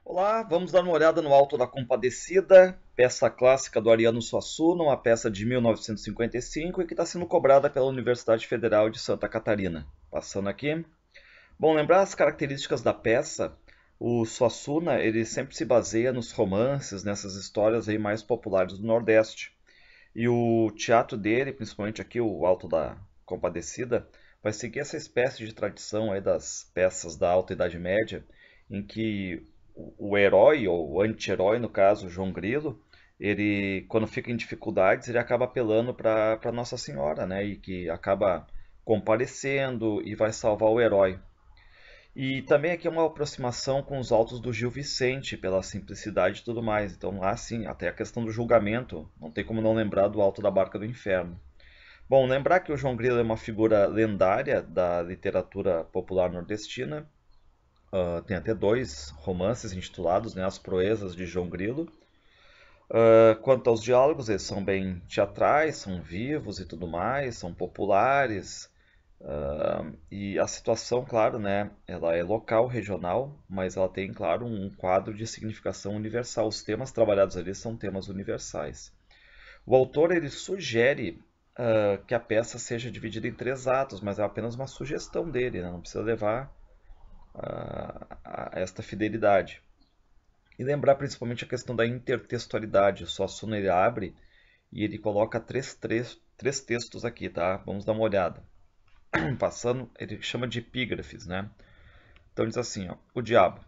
Olá, vamos dar uma olhada no Alto da Compadecida, peça clássica do Ariano Suassuna, uma peça de 1955 e que está sendo cobrada pela Universidade Federal de Santa Catarina. Passando aqui. Bom, lembrar as características da peça, o Suassuna ele sempre se baseia nos romances, nessas histórias aí mais populares do Nordeste. E o teatro dele, principalmente aqui o Alto da Compadecida, vai seguir essa espécie de tradição aí das peças da Alta Idade Média, em que o herói, ou o anti-herói, no caso, João Grilo, ele, quando fica em dificuldades, ele acaba apelando para Nossa Senhora, né? E que acaba comparecendo e vai salvar o herói. E também aqui é uma aproximação com os autos do Gil Vicente, pela simplicidade e tudo mais. Então, lá sim, até a questão do julgamento, não tem como não lembrar do Alto da Barca do Inferno. Bom, lembrar que o João Grilo é uma figura lendária da literatura popular nordestina. Tem até dois romances intitulados, né, As Proezas de João Grilo. Quanto aos diálogos, eles são bem teatrais, são vivos e tudo mais, são populares. E a situação, claro, né, ela é local, regional, mas ela tem, claro, um quadro de significação universal. Os temas trabalhados ali são temas universais. O autor ele sugere que a peça seja dividida em três atos, mas é apenas uma sugestão dele, né? Não precisa levar a esta fidelidade. E lembrar principalmente a questão da intertextualidade. O Suassuna ele abre e ele coloca três textos aqui, tá? Vamos dar uma olhada. Passando, ele chama de epígrafes, né? Então diz assim, ó, o diabo.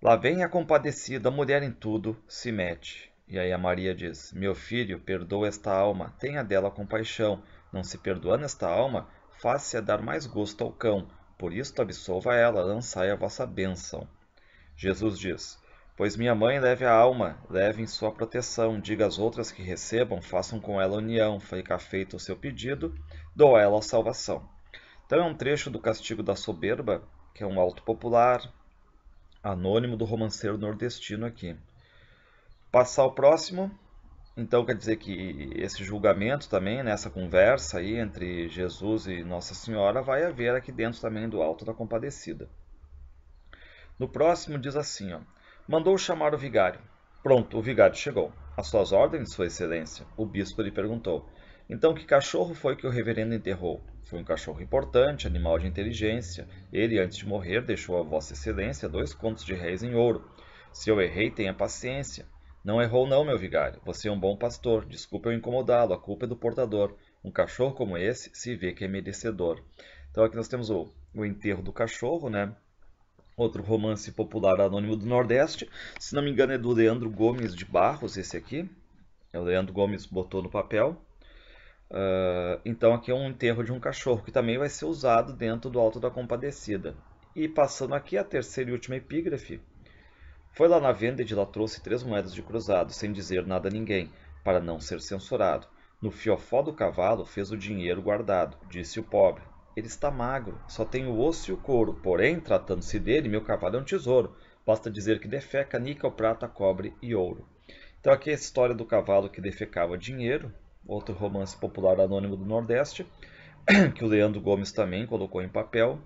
Lá vem a compadecida, mulher em tudo se mete. E aí a Maria diz, meu filho, perdoa esta alma, tenha dela compaixão. Não se perdoando esta alma, faz-se a dar mais gosto ao cão. Por isto absolva ela, lançai a vossa bênção. Jesus diz, pois minha mãe leve a alma, leve em sua proteção, diga às outras que recebam, façam com ela união, fica feito o seu pedido, dou a ela a salvação. Então é um trecho do Castigo da Soberba, que é um alto popular, anônimo do romanceiro nordestino aqui. Passar o próximo, então quer dizer que esse julgamento também, nessa conversa aí entre Jesus e Nossa Senhora, vai haver aqui dentro também do Alto da Compadecida. No próximo diz assim, ó, mandou chamar o vigário. Pronto, o vigário chegou. Às suas ordens, Sua Excelência, o bispo lhe perguntou. Então, que cachorro foi que o reverendo enterrou? Foi um cachorro importante, animal de inteligência. Ele, antes de morrer, deixou a Vossa Excelência 2 contos de réis em ouro. Se eu errei, tenha paciência. Não errou não, meu vigário. Você é um bom pastor. Desculpe eu incomodá-lo. A culpa é do portador. Um cachorro como esse se vê que é merecedor. Então aqui nós temos o enterro do cachorro, né? Outro romance popular anônimo do Nordeste. Se não me engano é do Leandro Gomes de Barros, esse aqui. O Leandro Gomes botou no papel. Então aqui é um enterro de um cachorro, que também vai ser usado dentro do Alto da Compadecida. E passando aqui a terceira e última epígrafe. Foi lá na venda e de lá trouxe 3 moedas de cruzado, sem dizer nada a ninguém, para não ser censurado. No fiofó do cavalo fez o dinheiro guardado, disse o pobre. Ele está magro, só tem o osso e o couro, porém, tratando-se dele, meu cavalo é um tesouro. Basta dizer que defeca níquel, prata, cobre e ouro. Então aqui é a história do cavalo que defecava dinheiro, outro romance popular anônimo do Nordeste, que o Leandro Gomes também colocou em papel,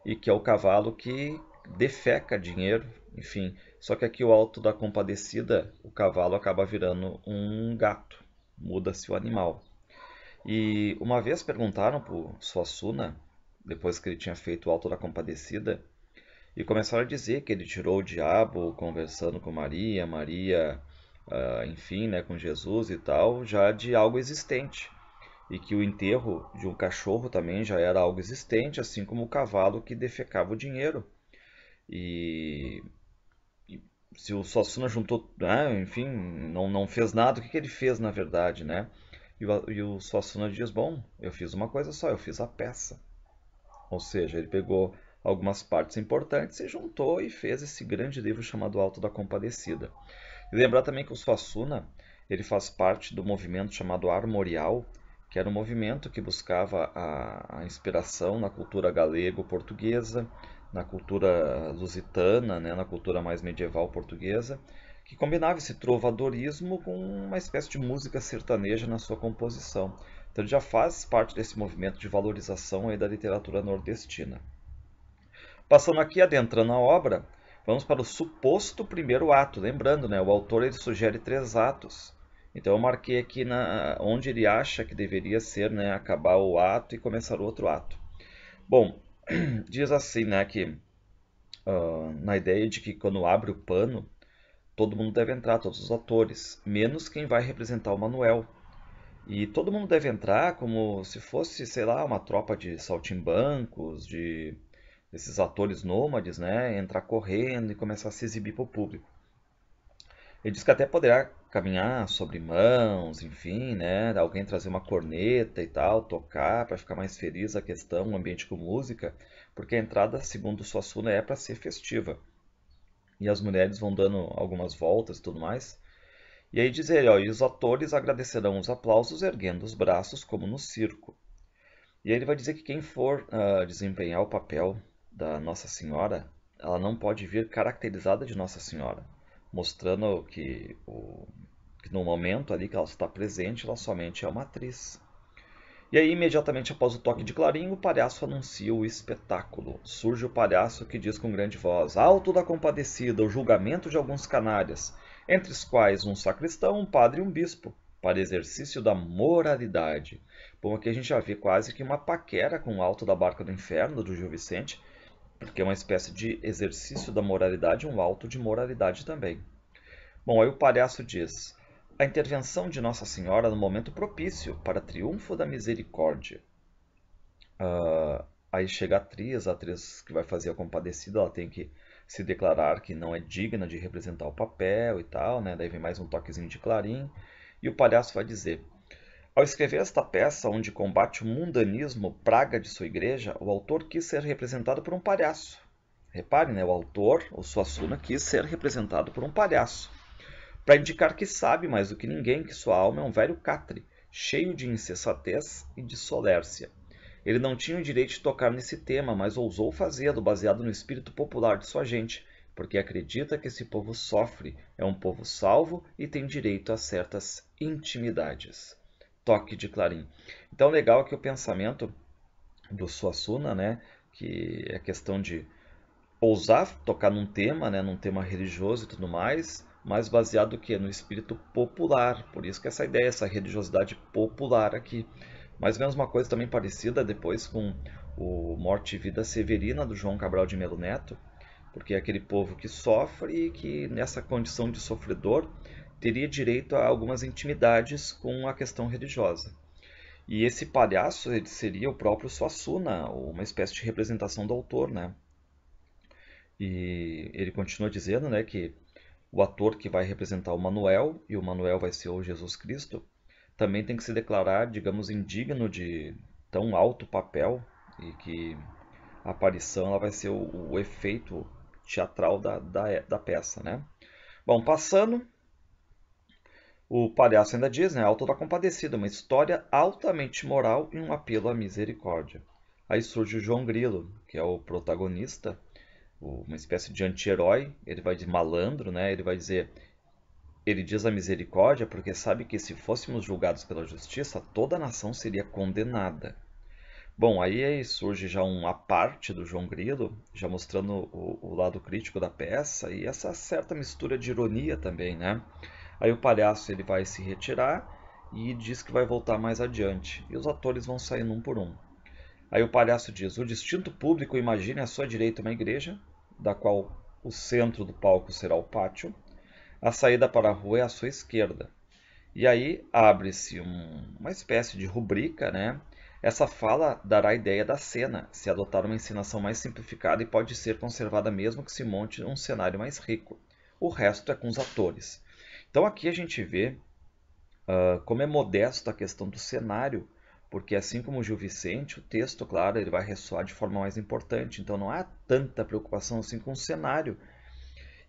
e que é o cavalo que defeca dinheiro, enfim. Só que aqui o Alto da Compadecida, o cavalo acaba virando um gato, muda-se o animal. E uma vez perguntaram para o Suassuna, depois que ele tinha feito o Alto da Compadecida, e começaram a dizer que ele tirou o diabo conversando com Maria, Maria, enfim, né, com Jesus e tal, já de algo existente. E que o enterro de um cachorro também já era algo existente, assim como o cavalo que defecava o dinheiro. E, e se o Suassuna juntou, né, enfim, não fez nada, o que ele fez na verdade, né? E o Suassuna diz, bom, eu fiz uma coisa só, eu fiz a peça. Ou seja, ele pegou algumas partes importantes e juntou e fez esse grande livro chamado Alto da Compadecida. E lembrar também que o Suassuna, ele faz parte do movimento chamado Armorial, que era um movimento que buscava a inspiração na cultura galego-portuguesa, na cultura lusitana, né, na cultura mais medieval portuguesa, que combinava esse trovadorismo com uma espécie de música sertaneja na sua composição. Então ele já faz parte desse movimento de valorização aí da literatura nordestina. Passando aqui, adentrando a obra, Vamos para o suposto primeiro ato. Lembrando, né, o autor ele sugere 3 atos. Então eu marquei aqui onde ele acha que deveria ser, né, acabar o ato e começar o outro ato. Bom, diz assim, né, que na ideia de que quando abre o pano, todo mundo deve entrar, todos os atores, menos quem vai representar o Manuel. E todo mundo deve entrar como se fosse, sei lá, uma tropa de saltimbancos, de esses atores nômades, né? Entrar correndo e começar a se exibir para o público. Ele diz que até poderá caminhar sobre mãos, enfim, né? Alguém trazer uma corneta e tal, tocar para ficar mais feliz a questão, o ambiente com música, porque a entrada, segundo Suassuna, é para ser festiva. E as mulheres vão dando algumas voltas e tudo mais. E aí diz ele, ó, e os atores agradecerão os aplausos erguendo os braços como no circo. E aí ele vai dizer que quem for desempenhar o papel da Nossa Senhora, ela não pode vir caracterizada de Nossa Senhora, mostrando que no momento ali que ela está presente, ela somente é uma atriz. E aí, imediatamente após o toque de clarim, o palhaço anuncia o espetáculo. Surge o palhaço que diz com grande voz: Alto da Compadecida, o julgamento de alguns canalhas, entre os quais um sacristão, um padre e um bispo, para exercício da moralidade. Bom, aqui a gente já vê quase que uma paquera com o Alto da Barca do Inferno, do Gil Vicente, porque é uma espécie de exercício da moralidade, um alto de moralidade também. Bom, aí o palhaço diz: a intervenção de Nossa Senhora no momento propício para triunfo da misericórdia. Aí chega a atriz que vai fazer a Compadecida, ela tem que se declarar que não é digna de representar o papel e tal, né? Daí vem mais um toquezinho de clarim. E o palhaço vai dizer: ao escrever esta peça, onde combate o mundanismo, praga de sua igreja, o autor quis ser representado por um palhaço. Repare, né? O autor, o Suassuna, quis ser representado por um palhaço, para indicar que sabe mais do que ninguém que sua alma é um velho catre, cheio de insensatez e de solércia. Ele não tinha o direito de tocar nesse tema, mas ousou fazê-lo baseado no espírito popular de sua gente, porque acredita que esse povo sofre, é um povo salvo e tem direito a certas intimidades. Toque de clarim. Então, legal que o pensamento do Suassuna, né, que é questão de ousar tocar num tema, né, num tema religioso e tudo mais, mas baseado que no espírito popular. Por isso que essa ideia, essa religiosidade popular aqui. Mais ou menos uma coisa também parecida depois com o Morte e Vida Severina do João Cabral de Melo Neto, porque é aquele povo que sofre e que nessa condição de sofredor teria direito a algumas intimidades com a questão religiosa. E esse palhaço ele seria o próprio Suassuna, uma espécie de representação do autor, né? E ele continua dizendo, né, que o ator que vai representar o Manuel, e o Manuel vai ser o Jesus Cristo, também tem que se declarar, digamos, indigno de tão alto papel e que a aparição ela vai ser o efeito teatral da peça, né? Bom, passando, o palhaço ainda diz, né, Alto da Compadecida, uma história altamente moral e um apelo à misericórdia. Aí surge o João Grilo, que é o protagonista, uma espécie de anti-herói, ele vai de malandro, né? Ele vai dizer, ele diz a misericórdia porque sabe que se fôssemos julgados pela justiça, toda a nação seria condenada. Bom, aí surge já uma parte do João Grilo, já mostrando o lado crítico da peça e essa certa mistura de ironia também, né? Aí o palhaço ele vai se retirar e diz que vai voltar mais adiante, e os atores vão saindo um por um. Aí o palhaço diz: o distinto público imagine à sua direita uma igreja, da qual o centro do palco será o pátio, a saída para a rua é à sua esquerda. E aí abre-se uma espécie de rubrica, né? Essa fala dará a ideia da cena, se adotar uma encenação mais simplificada e pode ser conservada mesmo que se monte um cenário mais rico. O resto é com os atores. Então aqui a gente vê como é modesto a questão do cenário, porque assim como o Gil Vicente, o texto, claro, ele vai ressoar de forma mais importante, então não há tanta preocupação assim com o cenário.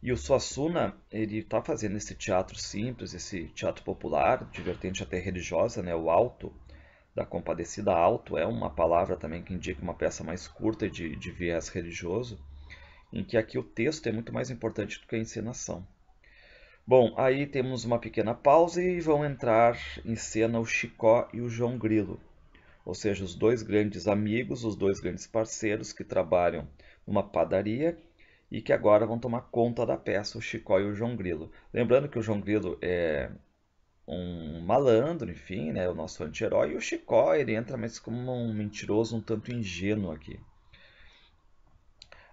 E o Suassuna, ele está fazendo esse teatro simples, esse teatro popular, de vertente até religiosa, né? O Alto da Compadecida. Alto é uma palavra também que indica uma peça mais curta de viés religioso, em que aqui o texto é muito mais importante do que a encenação. Bom, aí temos uma pequena pausa e vão entrar em cena o Chicó e o João Grilo, ou seja, os dois grandes amigos, os dois grandes parceiros que trabalham numa padaria e que agora vão tomar conta da peça, o Chicó e o João Grilo. Lembrando que o João Grilo é um malandro, enfim, né, o nosso anti-herói, e o Chicó ele entra mais como um mentiroso, um tanto ingênuo aqui.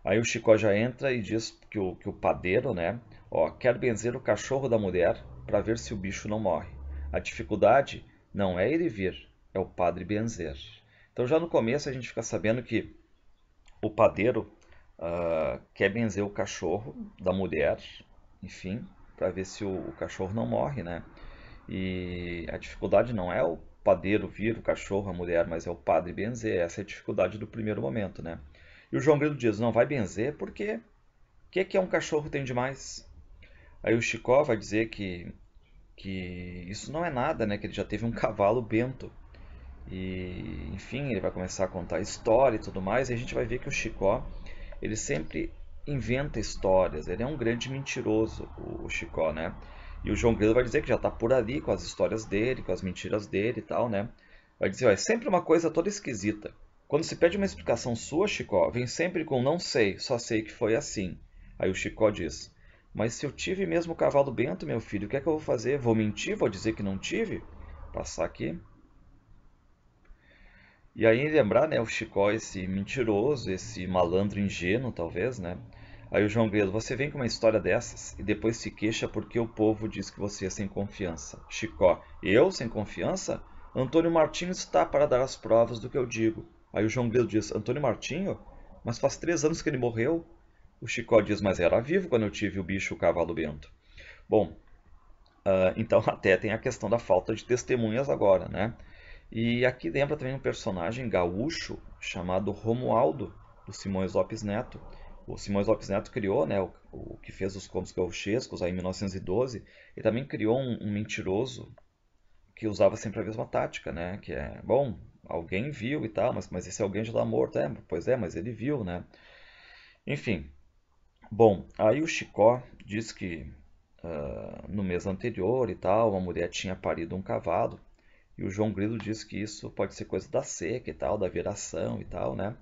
Aí o Chicó já entra e diz que o padeiro, né, ó, quer benzer o cachorro da mulher para ver se o bicho não morre. A dificuldade não é ele vir, é o padre benzer. Então já no começo a gente fica sabendo que o padeiro quer benzer o cachorro da mulher, enfim, para ver se o cachorro não morre, né? E a dificuldade não é o padeiro vir, o cachorro, a mulher, mas é o padre benzer. Essa é a dificuldade do primeiro momento, né? E o João Grilo diz, não vai benzer porque o que é um cachorro tem demais? Aí o Chicó vai dizer que isso não é nada, né? Que ele já teve um cavalo bento. E, enfim, ele vai começar a contar a história e tudo mais, e a gente vai ver que o Chicó, ele sempre inventa histórias, ele é um grande mentiroso, o Chicó, né? E o João Grilo vai dizer que já tá por ali com as histórias dele, com as mentiras dele e tal, né? Vai dizer, ó, é sempre uma coisa toda esquisita. Quando se pede uma explicação sua, Chicó, vem sempre com não sei, só sei que foi assim. Aí o Chicó diz, mas se eu tive mesmo o cavalo bento, meu filho, o que é que eu vou fazer? Vou mentir? Vou dizer que não tive? Passar aqui. E aí lembrar, né, o Chicó, esse mentiroso, esse malandro ingênuo, talvez, né? Aí o João Grilo, você vem com uma história dessas e depois se queixa porque o povo diz que você é sem confiança. Chicó, eu sem confiança? Antônio Martinho está para dar as provas do que eu digo. Aí o João Grilo diz, Antônio Martinho? Mas faz 3 anos que ele morreu. O Chicó diz, mas era vivo quando eu tive o bicho, o cavalo bento. Bom, então até tem a questão da falta de testemunhas agora, né? E aqui lembra também um personagem gaúcho chamado Romualdo, do Simões Lopes Neto. O Simões Lopes Neto criou, né, o que fez os contos gauchescos aí em 1912, e também criou um mentiroso que usava sempre a mesma tática, né, que é, bom, alguém viu e tal, mas esse alguém já está morto. É, pois é, mas ele viu, né? Enfim, bom, aí o Chicó diz que no mês anterior e tal, uma mulher tinha parido um cavalo. E o João Grilo diz que isso pode ser coisa da seca e tal, da viração e tal, né?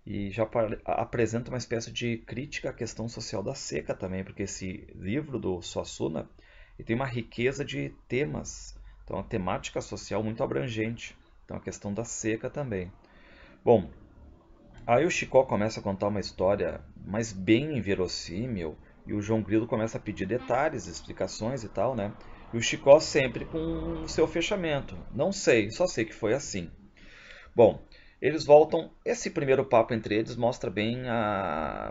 E já apresenta uma espécie de crítica à questão social da seca também, porque esse livro do Suassuna tem uma riqueza de temas, então uma temática social muito abrangente. Então a questão da seca também. Bom, aí o Chicó começa a contar uma história, mas bem inverossímil, e o João Grilo começa a pedir detalhes, explicações e tal, né? E o Chicó sempre com o seu fechamento. Não sei, só sei que foi assim. Bom, eles voltam. Esse primeiro papo entre eles mostra bem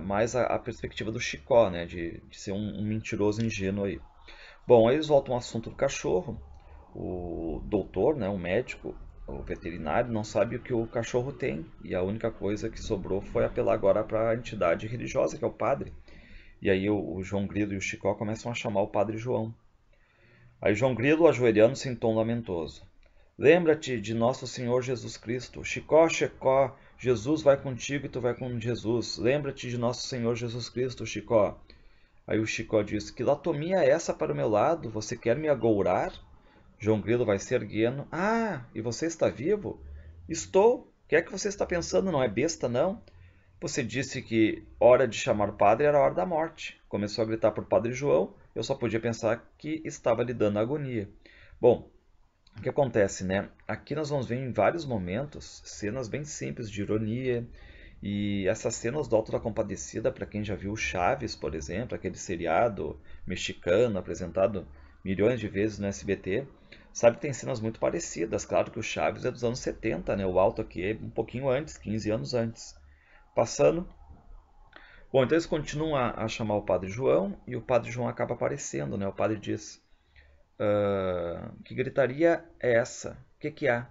mais a perspectiva do Chicó, né? De ser um mentiroso ingênuo aí. Bom, aí eles voltam ao assunto do cachorro. O doutor, né, o médico, o veterinário, não sabe o que o cachorro tem. E a única coisa que sobrou foi apelar agora para a entidade religiosa, que é o padre. E aí o João Grilo e o Chicó começam a chamar o padre João. Aí João Grilo, ajoelhando-se em tom lamentoso. Lembra-te de nosso Senhor Jesus Cristo. Chicó, Chicó, Jesus vai contigo e tu vai com Jesus. Lembra-te de nosso Senhor Jesus Cristo, Chicó. Aí o Chicó diz, que latomia é essa para o meu lado? Você quer me agourar? João Grilo vai se erguendo. Ah, e você está vivo? Estou. O que é que você está pensando? Não é besta, não? Você disse que hora de chamar o padre era a hora da morte. Começou a gritar por Padre João. Eu só podia pensar que estava lhe dando agonia. Bom, o que acontece, né? Aqui nós vamos ver em vários momentos cenas bem simples de ironia. E essas cenas do Alto da Compadecida, para quem já viu Chaves, por exemplo, aquele seriado mexicano apresentado milhões de vezes no SBT, sabe que tem cenas muito parecidas. Claro que o Chaves é dos anos 70, né? O Alto aqui é um pouquinho antes, 15 anos antes. Passando. Bom, então eles continuam a chamar o Padre João e o Padre João acaba aparecendo, né? O padre diz: que gritaria é essa? O que há?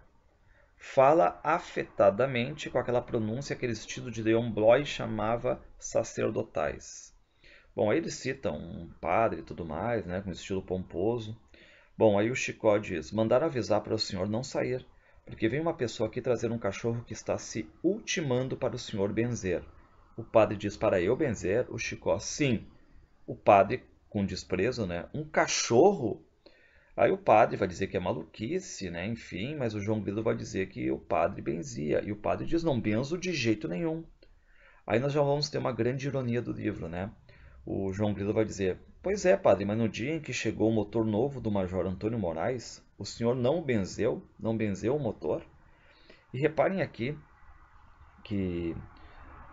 Fala afetadamente com aquela pronúncia, aquele estilo de Leon Bloy chamava sacerdotais. Bom, aí eles citam um padre e tudo mais, né, com estilo pomposo. Bom, aí o Chicó diz: mandaram avisar para o senhor não sair, porque vem uma pessoa aqui trazer um cachorro que está se ultimando para o senhor benzer. O padre diz: para eu benzer? O Chicó: sim. O padre, com desprezo, né? Um cachorro? Aí o padre vai dizer que é maluquice, né? Enfim, mas o João Grilo vai dizer que o padre benzia. E o padre diz: não benzo de jeito nenhum. Aí nós já vamos ter uma grande ironia do livro, né? O João Grilo vai dizer: pois é, padre, mas no dia em que chegou o motor novo do Major Antônio Moraes, o senhor não benzeu o motor? E reparem aqui que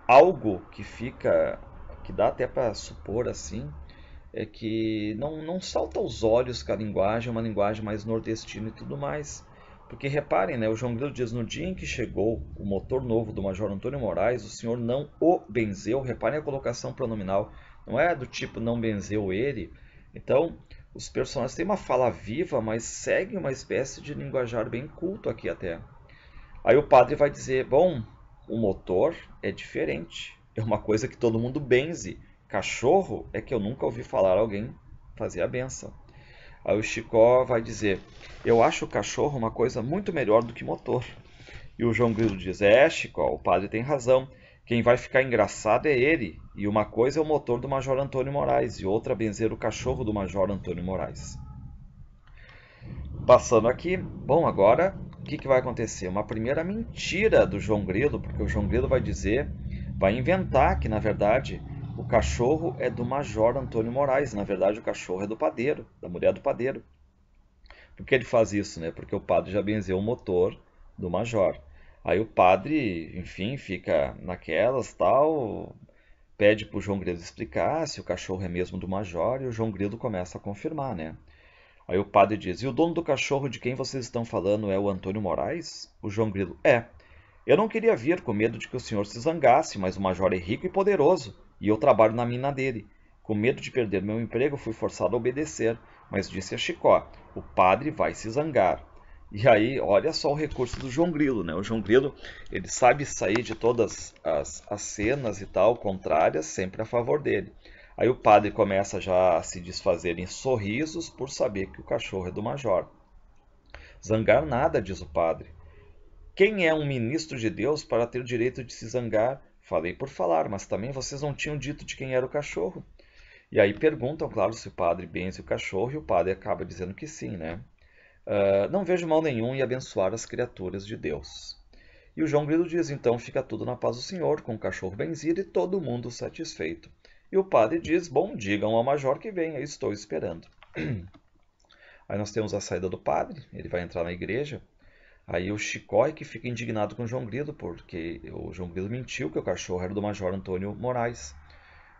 algo que dá até para supor assim, é que não salta aos olhos que a linguagem é uma linguagem mais nordestina e tudo mais. Porque reparem, né, o João Grilo diz, no dia em que chegou o motor novo do Major Antônio Moraes, o senhor não o benzeu. Reparem a colocação pronominal, não é do tipo não benzeu ele. Então, os personagens têm uma fala viva, mas seguem uma espécie de linguajar bem culto aqui até. Aí o padre vai dizer, bom, o motor é diferente, é uma coisa que todo mundo benze. Cachorro é que eu nunca ouvi falar alguém fazer a benção. Aí o Chicó vai dizer, eu acho o cachorro uma coisa muito melhor do que motor. E o João Grilo diz, Chicó, o padre tem razão. Quem vai ficar engraçado é ele. E uma coisa é o motor do Major Antônio Moraes e outra benzer o cachorro do Major Antônio Moraes. Passando aqui, bom, agora o que vai acontecer? Uma primeira mentira do João Grilo, porque o João Grilo vai dizer, vai inventar que na verdade o cachorro é do Major Antônio Moraes, na verdade o cachorro é do padeiro, da mulher do padeiro. Por que ele faz isso, né? Porque o padre já benzeu o motor do Major. Aí o padre, enfim, fica naquelas, tal, pede para o João Grilo explicar se o cachorro é mesmo do Major e o João Grilo começa a confirmar, né? Aí o padre diz, e o dono do cachorro de quem vocês estão falando é o Antônio Moraes? O João Grilo, é. Eu não queria vir com medo de que o senhor se zangasse, mas o major é rico e poderoso, e eu trabalho na mina dele. Com medo de perder meu emprego, fui forçado a obedecer, mas disse a Chicó, o padre vai se zangar. E aí, olha só o recurso do João Grilo, né? O João Grilo, ele sabe sair de todas as cenas e tal, contrárias, sempre a favor dele. Aí o padre começa já a se desfazer em sorrisos por saber que o cachorro é do major. Zangar nada, diz o padre. Quem é um ministro de Deus para ter o direito de se zangar? Falei por falar, mas também vocês não tinham dito de quem era o cachorro. E aí perguntam, claro, se o padre benze o cachorro, e o padre acaba dizendo que sim, né? Não vejo mal nenhum em abençoar as criaturas de Deus. E o João Grilo diz, então fica tudo na paz do Senhor, com o cachorro benzido e todo mundo satisfeito. E o padre diz, bom, digam ao major que venha, estou esperando. Aí nós temos a saída do padre, ele vai entrar na igreja. Aí o Chicó é que fica indignado com o João Grilo, porque o João Grilo mentiu que o cachorro era do Major Antônio Moraes.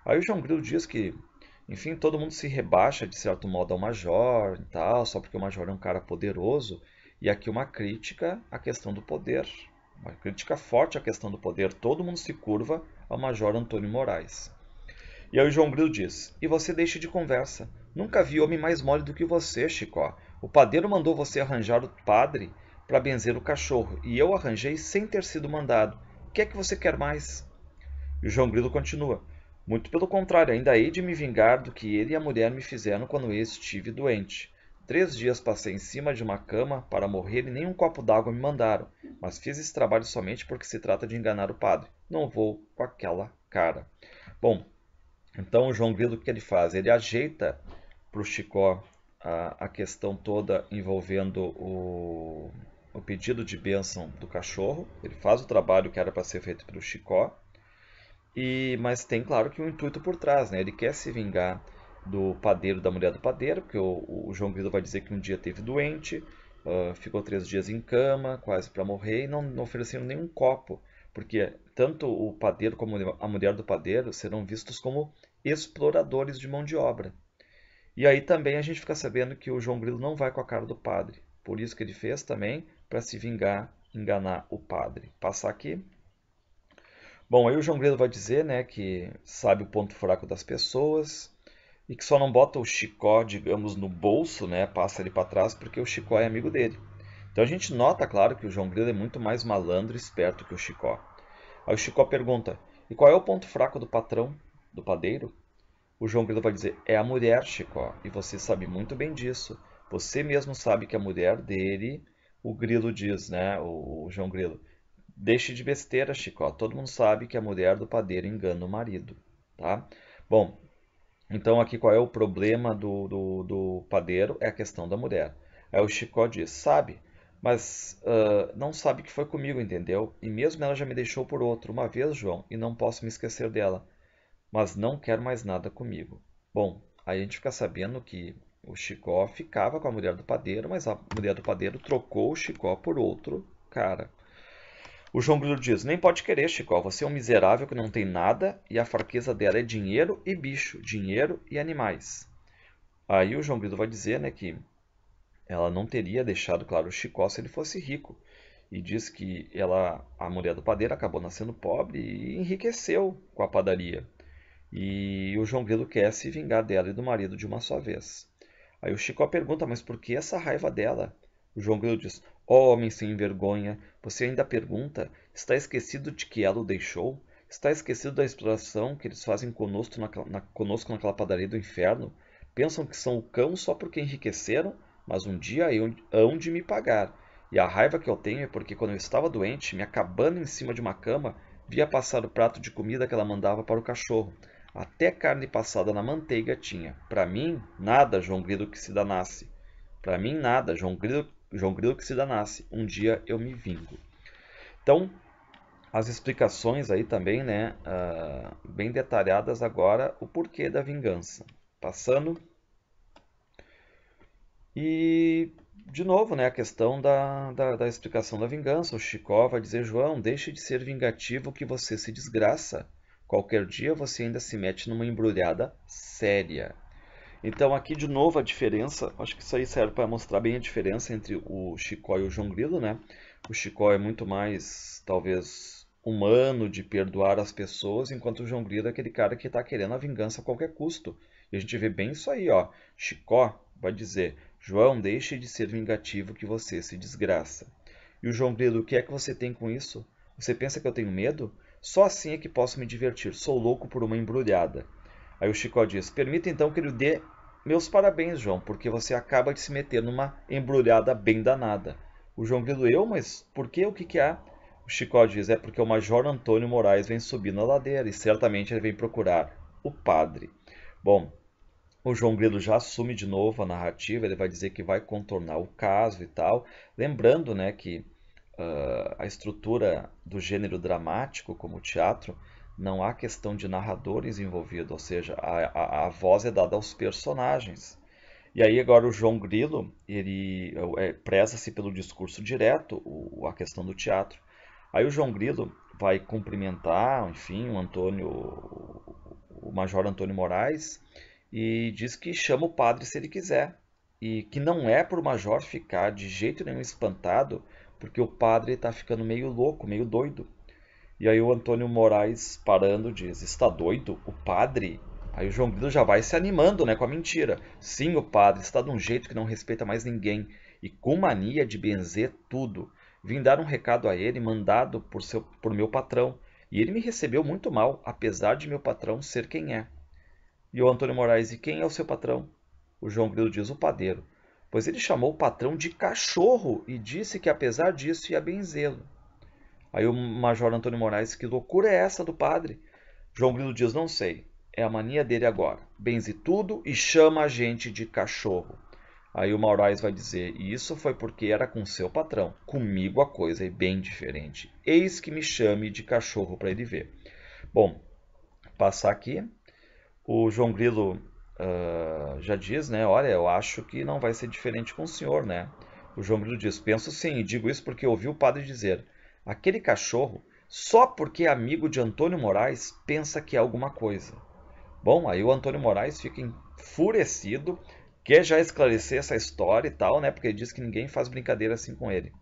Aí o João Grilo diz que, enfim, todo mundo se rebaixa de certo modo ao Major e tal, só porque o Major é um cara poderoso. E aqui uma crítica à questão do poder, uma crítica forte à questão do poder. Todo mundo se curva ao Major Antônio Moraes. E aí o João Grilo diz, e você deixa de conversa. Nunca vi homem mais mole do que você, Chicó. O padeiro mandou você arranjar o padre para benzer o cachorro, e eu arranjei sem ter sido mandado. O que é que você quer mais? E o João Grilo continua. Muito pelo contrário, ainda hei de me vingar do que ele e a mulher me fizeram quando eu estive doente. 3 dias passei em cima de uma cama para morrer e nem um copo d'água me mandaram, mas fiz esse trabalho somente porque se trata de enganar o padre. Não vou com aquela cara. Bom, então o João Grilo, o que ele faz? Ele ajeita para o Chicó a questão toda envolvendo o pedido de bênção do cachorro. Ele faz o trabalho que era para ser feito pelo Chicó, mas tem claro que um intuito por trás, né? Ele quer se vingar do padeiro, da mulher do padeiro, porque o João Grilo vai dizer que um dia teve doente, ficou 3 dias em cama, quase para morrer, e não ofereceram nenhum copo, porque tanto o padeiro como a mulher do padeiro serão vistos como exploradores de mão de obra. E aí também a gente fica sabendo que o João Grilo não vai com a cara do padre. Por isso que ele fez também, para se vingar, enganar o padre. Passar aqui. Bom, aí o João Grilo vai dizer, né, que sabe o ponto fraco das pessoas e que só não bota o Chicó, digamos, no bolso, né, passa ele para trás porque o Chicó é amigo dele. Então a gente nota, claro, que o João Grilo é muito mais malandro e esperto que o Chicó. Aí o Chicó pergunta, e qual é o ponto fraco do patrão, do padeiro? O João Grilo vai dizer, é a mulher, Chicó, e você sabe muito bem disso. Você mesmo sabe que a mulher dele, o Grilo diz, né, o João Grilo, deixe de besteira, Chicó, todo mundo sabe que a mulher do padeiro engana o marido, tá? Bom, então aqui qual é o problema do padeiro? É a questão da mulher. Aí o Chicó diz, sabe, mas não sabe que foi comigo, entendeu? E mesmo ela já me deixou por outro uma vez, João, e não posso me esquecer dela. mas não quer mais nada comigo. Bom, aí a gente fica sabendo que o Chicó ficava com a mulher do padeiro, mas a mulher do padeiro trocou o Chicó por outro cara. O João Grilo diz: nem pode querer, Chicó, você é um miserável que não tem nada e a fraqueza dela é dinheiro e bicho, dinheiro e animais. Aí o João Grilo vai dizer, né, que ela não teria deixado claro o Chicó se ele fosse rico. E diz que a mulher do padeiro acabou nascendo pobre e enriqueceu com a padaria. E o João Grilo quer se vingar dela e do marido de uma só vez. Aí o Chicó pergunta, mas por que essa raiva dela? O João Grilo diz, oh, homem sem vergonha, você ainda pergunta? Está esquecido de que ela o deixou? Está esquecido da exploração que eles fazem conosco naquela padaria do inferno? Pensam que são o cão só porque enriqueceram? Mas um dia hão de me pagar. E a raiva que eu tenho é porque quando eu estava doente, me acabando em cima de uma cama, via passar o prato de comida que ela mandava para o cachorro. Até carne passada na manteiga tinha. Para mim, nada, João Grilo que se danasse. Para mim, nada, João Grilo que se danasse. Um dia eu me vingo. Então, as explicações aí também, né, bem detalhadas agora, o porquê da vingança. Passando. E, de novo, né, a questão da explicação da vingança. O Chicó vai dizer, João, deixe de ser vingativo que você se desgraça. Qualquer dia você ainda se mete numa embrulhada séria. Então aqui de novo a diferença, acho que isso aí serve para mostrar bem a diferença entre o Chicó e o João Grilo, né? O Chicó é muito mais, talvez, humano de perdoar as pessoas, enquanto o João Grilo é aquele cara que está querendo a vingança a qualquer custo. E a gente vê bem isso aí, ó. Chicó vai dizer, João, deixe de ser vingativo que você se desgraça. E o João Grilo, o que é que você tem com isso? Você pensa que eu tenho medo? Só assim é que posso me divertir. Sou louco por uma embrulhada. Aí o Chicó diz: permita então que ele dê meus parabéns, João, porque você acaba de se meter numa embrulhada bem danada. O João Grilo, eu? Mas por quê? O que que há? O Chicó diz: é porque o Major Antônio Moraes vem subindo a ladeira e certamente ele vem procurar o padre. Bom, o João Grilo já assume de novo a narrativa, ele vai dizer que vai contornar o caso e tal, lembrando, né, que a estrutura do gênero dramático, como o teatro, não há questão de narradores envolvidos, ou seja, a voz é dada aos personagens. E aí agora o João Grilo, ele preza-se pelo discurso direto, a questão do teatro. Aí o João Grilo vai cumprimentar, enfim, o Major Antônio Moraes e diz que chama o padre se ele quiser. E que não é para o Major ficar de jeito nenhum espantado, porque o padre está ficando meio louco, meio doido. E aí o Antônio Moraes, parando, diz: está doido? O padre? Aí o João Grilo já vai se animando, né, com a mentira. Sim, o padre está de um jeito que não respeita mais ninguém e com mania de benzer tudo. Vim dar um recado a ele, mandado por meu patrão, e ele me recebeu muito mal, apesar de meu patrão ser quem é. E o Antônio Moraes: e quem é o seu patrão? O João Grilo diz: o padeiro. Pois ele chamou o patrão de cachorro e disse que apesar disso ia benzê-lo. Aí o Major Antônio Moraes: que loucura é essa do padre? João Grilo diz: não sei. É a mania dele agora. Benze tudo e chama a gente de cachorro. Aí o Moraes vai dizer: e isso foi porque era com seu patrão. Comigo a coisa é bem diferente. Eis que me chame de cachorro para ele ver. Bom, passar aqui. O João Grilo já diz, né? Olha, eu acho que não vai ser diferente com o senhor, né? O João Grilo diz: penso sim, e digo isso porque ouvi o padre dizer: aquele cachorro, só porque é amigo de Antônio Moraes, pensa que é alguma coisa. Bom, aí o Antônio Moraes fica enfurecido, quer já esclarecer essa história e tal, né? Porque ele diz que ninguém faz brincadeira assim com ele.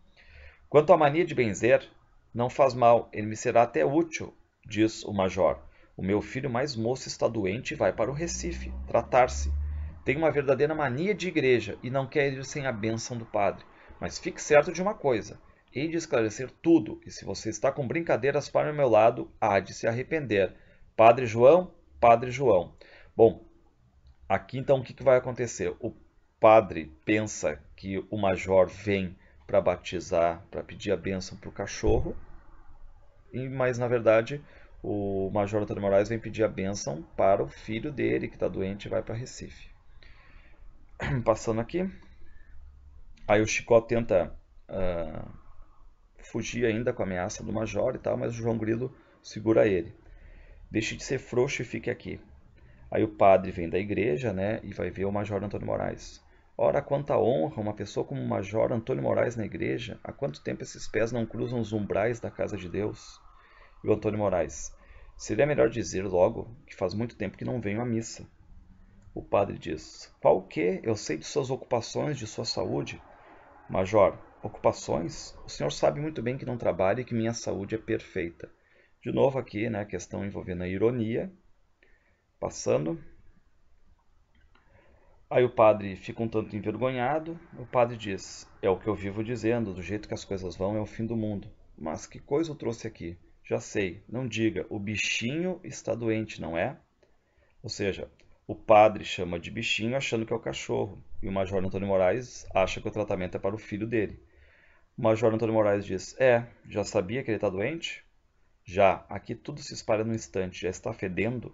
Quanto à mania de benzer, não faz mal, ele me será até útil, diz o major. O meu filho mais moço está doente e vai para o Recife tratar-se. Tem uma verdadeira mania de igreja e não quer ir sem a bênção do padre. Mas fique certo de uma coisa: hei de esclarecer tudo, e se você está com brincadeiras para o meu lado, há de se arrepender. Padre João, Padre João. Bom, aqui então o que vai acontecer? O padre pensa que o major vem para batizar, para pedir a bênção para o cachorro, mas na verdade o Major Antônio Moraes vem pedir a bênção para o filho dele que está doente e vai para Recife. Passando aqui, aí o Chicó tenta fugir ainda com a ameaça do Major e tal, mas o João Grilo segura ele. Deixe de ser frouxo e fique aqui. Aí o padre vem da igreja, né, e vai ver o Major Antônio Moraes. Ora, quanta honra uma pessoa como o Major Antônio Moraes na igreja. Há quanto tempo esses pés não cruzam os umbrais da casa de Deus? E o Antônio Moraes. Seria melhor dizer logo que faz muito tempo que não venho à missa. O padre diz. Qual o quê? Eu sei de suas ocupações, de sua saúde. Major, ocupações? O senhor sabe muito bem que não trabalho e que minha saúde é perfeita. De novo aqui, né, a questão envolvendo a ironia. Passando. Aí o padre fica um tanto envergonhado. O padre diz: é o que eu vivo dizendo, do jeito que as coisas vão é o fim do mundo. Mas que coisa eu trouxe aqui? Já sei, não diga, o bichinho está doente, não é? Ou seja, o padre chama de bichinho achando que é o cachorro. E o Major Antônio Moraes acha que o tratamento é para o filho dele. O Major Antônio Moraes diz: já sabia que ele está doente? Já, aqui tudo se espalha num instante, já está fedendo?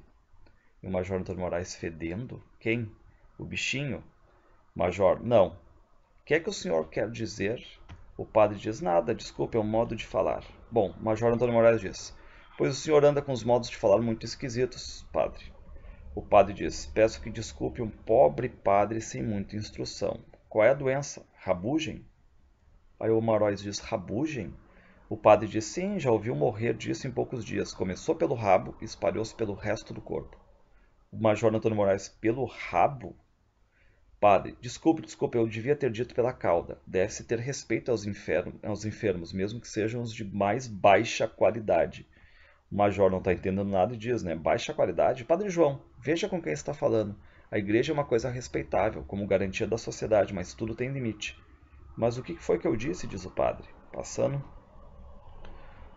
E o Major Antônio Moraes: fedendo? Quem? O bichinho? Major: não. O que é que o senhor quer dizer? O padre diz: nada, desculpe, é um modo de falar. Bom, o Major Antônio Moraes diz: pois o senhor anda com os modos de falar muito esquisitos, padre. O padre diz: peço que desculpe um pobre padre sem muita instrução. Qual é a doença? Rabugem? Aí o Moraes diz: rabugem? O padre diz: sim, já ouviu morrer disso em poucos dias. Começou pelo rabo e espalhou-se pelo resto do corpo. O Major Antônio Moraes: pelo rabo? Padre: desculpe, eu devia ter dito pela cauda. Deve-se ter respeito aos enfermos, mesmo que sejam os de mais baixa qualidade. O Major não está entendendo nada e diz, né? Baixa qualidade? Padre João, veja com quem está falando. A igreja é uma coisa respeitável, como garantia da sociedade, mas tudo tem limite. Mas o que foi que eu disse? Diz o padre. Passando.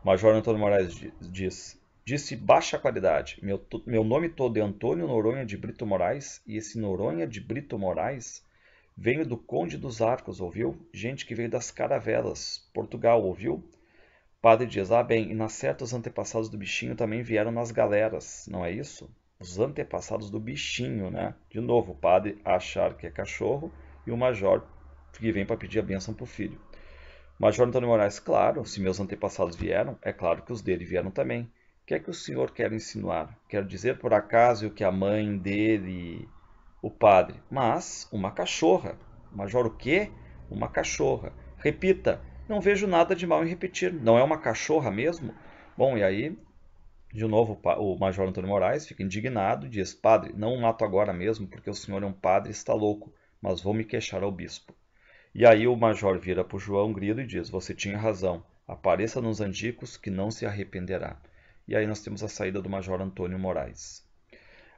Major Antônio Moraes diz: disse baixa qualidade. Meu nome todo é Antônio Noronha de Brito Moraes, e esse Noronha de Brito Moraes veio do Conde dos Arcos, ouviu? Gente que veio das Caravelas, Portugal, ouviu? Padre diz: ah, bem, e na certa os antepassados do bichinho também vieram nas galeras, não é isso? Os antepassados do bichinho, né? De novo, o padre achar que é cachorro e o major que vem para pedir a bênção para o filho. Major Antônio Moraes: claro, se meus antepassados vieram, é claro que os dele vieram também. O que é que o senhor quer insinuar? Quer dizer por acaso que a mãe dele... O padre: mas uma cachorra. Major: o quê? Uma cachorra. Repita. Não vejo nada de mal em repetir. Não é uma cachorra mesmo? Bom, e aí, de novo, o Major Antônio Moraes fica indignado e diz: padre, não o mato agora mesmo, porque o senhor é um padre e está louco, mas vou me queixar ao bispo. E aí o major vira para o João Grilo e diz: você tinha razão, apareça nos Angicos que não se arrependerá. E aí nós temos a saída do Major Antônio Moraes.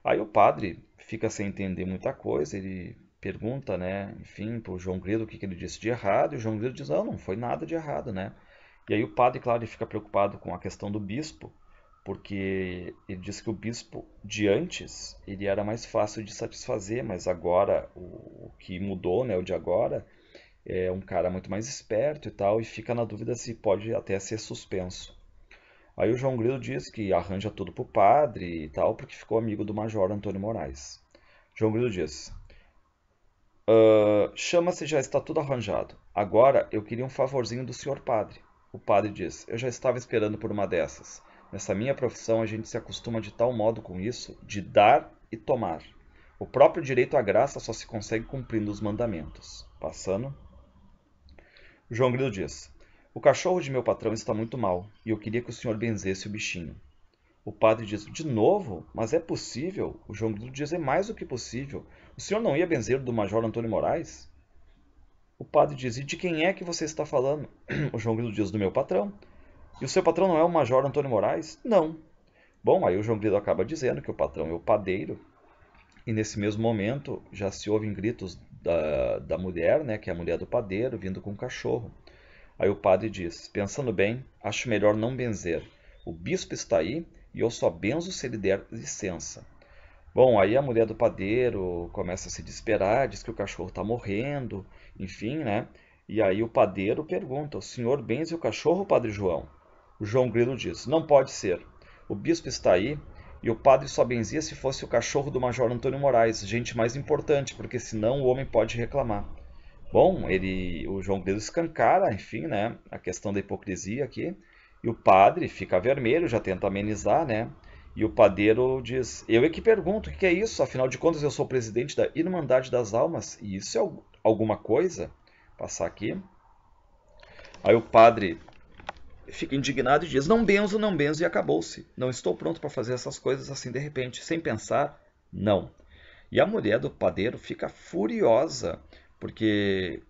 Aí o padre fica sem entender muita coisa, ele pergunta, né, enfim, para o João Grilo o que ele disse de errado, e o João Grilo diz: não foi nada de errado, né? E aí o padre, claro, ele fica preocupado com a questão do bispo, porque ele diz que o bispo de antes, ele era mais fácil de satisfazer, mas agora, o que mudou, né, o de agora, é um cara muito mais esperto e tal, e fica na dúvida se pode até ser suspenso. Aí o João Grilo diz que arranja tudo pro padre e tal, porque ficou amigo do Major Antônio Moraes. João Grilo diz: chama-se, já está tudo arranjado. Agora eu queria um favorzinho do senhor padre. O padre diz: eu já estava esperando por uma dessas. Nessa minha profissão a gente se acostuma de tal modo com isso, de dar e tomar. O próprio direito à graça só se consegue cumprindo os mandamentos. Passando. João Grilo diz: o cachorro de meu patrão está muito mal, e eu queria que o senhor benzesse o bichinho. O padre diz: de novo? Mas é possível? O João Grilo diz: é mais do que possível. O senhor não ia benzer do Major Antônio Moraes? O padre diz: e de quem é que você está falando? O João Grilo diz: do meu patrão. E o seu patrão não é o Major Antônio Moraes? Não. Bom, aí o João Grilo acaba dizendo que o patrão é o padeiro, e nesse mesmo momento já se ouvem gritos da mulher, né, que é a mulher do padeiro, vindo com o cachorro. Aí o padre diz: pensando bem, acho melhor não benzer. O bispo está aí e eu só benzo se ele der licença. Bom, aí a mulher do padeiro começa a se desesperar, diz que o cachorro está morrendo, enfim, né? E aí o padeiro pergunta: o senhor benze o cachorro, padre João? O João Grilo diz: não pode ser. O bispo está aí e o padre só benzia se fosse o cachorro do Major Antônio Moraes, gente mais importante, porque senão o homem pode reclamar. Bom, o João Grilo escancara, enfim, né, a questão da hipocrisia aqui, e o padre fica vermelho, já tenta amenizar, né, E o padeiro diz: eu é que pergunto, o que é isso? Afinal de contas, eu sou presidente da Irmandade das Almas, e isso é alguma coisa? Vou passar aqui. Aí o padre fica indignado e diz: não benzo, não benzo, e acabou-se. Não estou pronto para fazer essas coisas assim de repente, sem pensar, não. E a mulher do padeiro fica furiosa, porque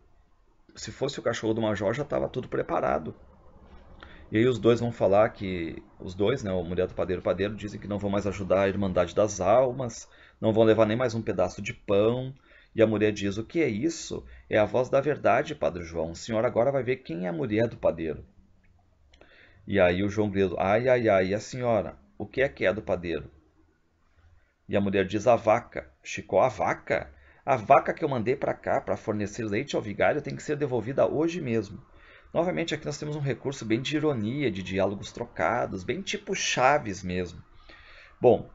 se fosse o cachorro do major já estava tudo preparado. E aí os dois vão falar que, os dois, né, a mulher do padeiro e o padeiro, dizem que não vão mais ajudar a Irmandade das Almas, não vão levar nem mais um pedaço de pão. E a mulher diz: o que é isso? É a voz da verdade, Padre João. O senhor agora vai ver quem é a mulher do padeiro. E aí o João grita: ai, ai, ai, e a senhora? O que é do padeiro? E a mulher diz: a vaca. Chicó, a vaca? A vaca que eu mandei para cá para fornecer leite ao vigário tem que ser devolvida hoje mesmo. Novamente, aqui nós temos um recurso bem de ironia, de diálogos trocados, bem tipo Chaves mesmo. Bom,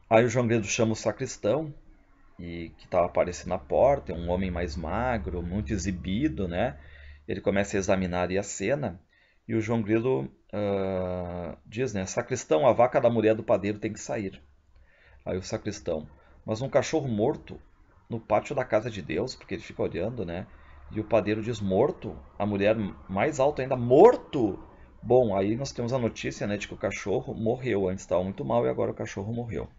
aí o João Grilo chama o sacristão, e que estava aparecendo na porta, é um homem mais magro, muito exibido, né? Ele começa a examinar ali a cena, e o João Grilo diz, né? Sacristão, a vaca da mulher do padeiro tem que sair. Aí o sacristão: mas um cachorro morto no pátio da casa de Deus, porque ele fica olhando, né? E o padeiro diz: morto? A mulher mais alto ainda: morto? Bom, aí nós temos a notícia, né, de que o cachorro morreu. Antes estava muito mal e agora o cachorro morreu.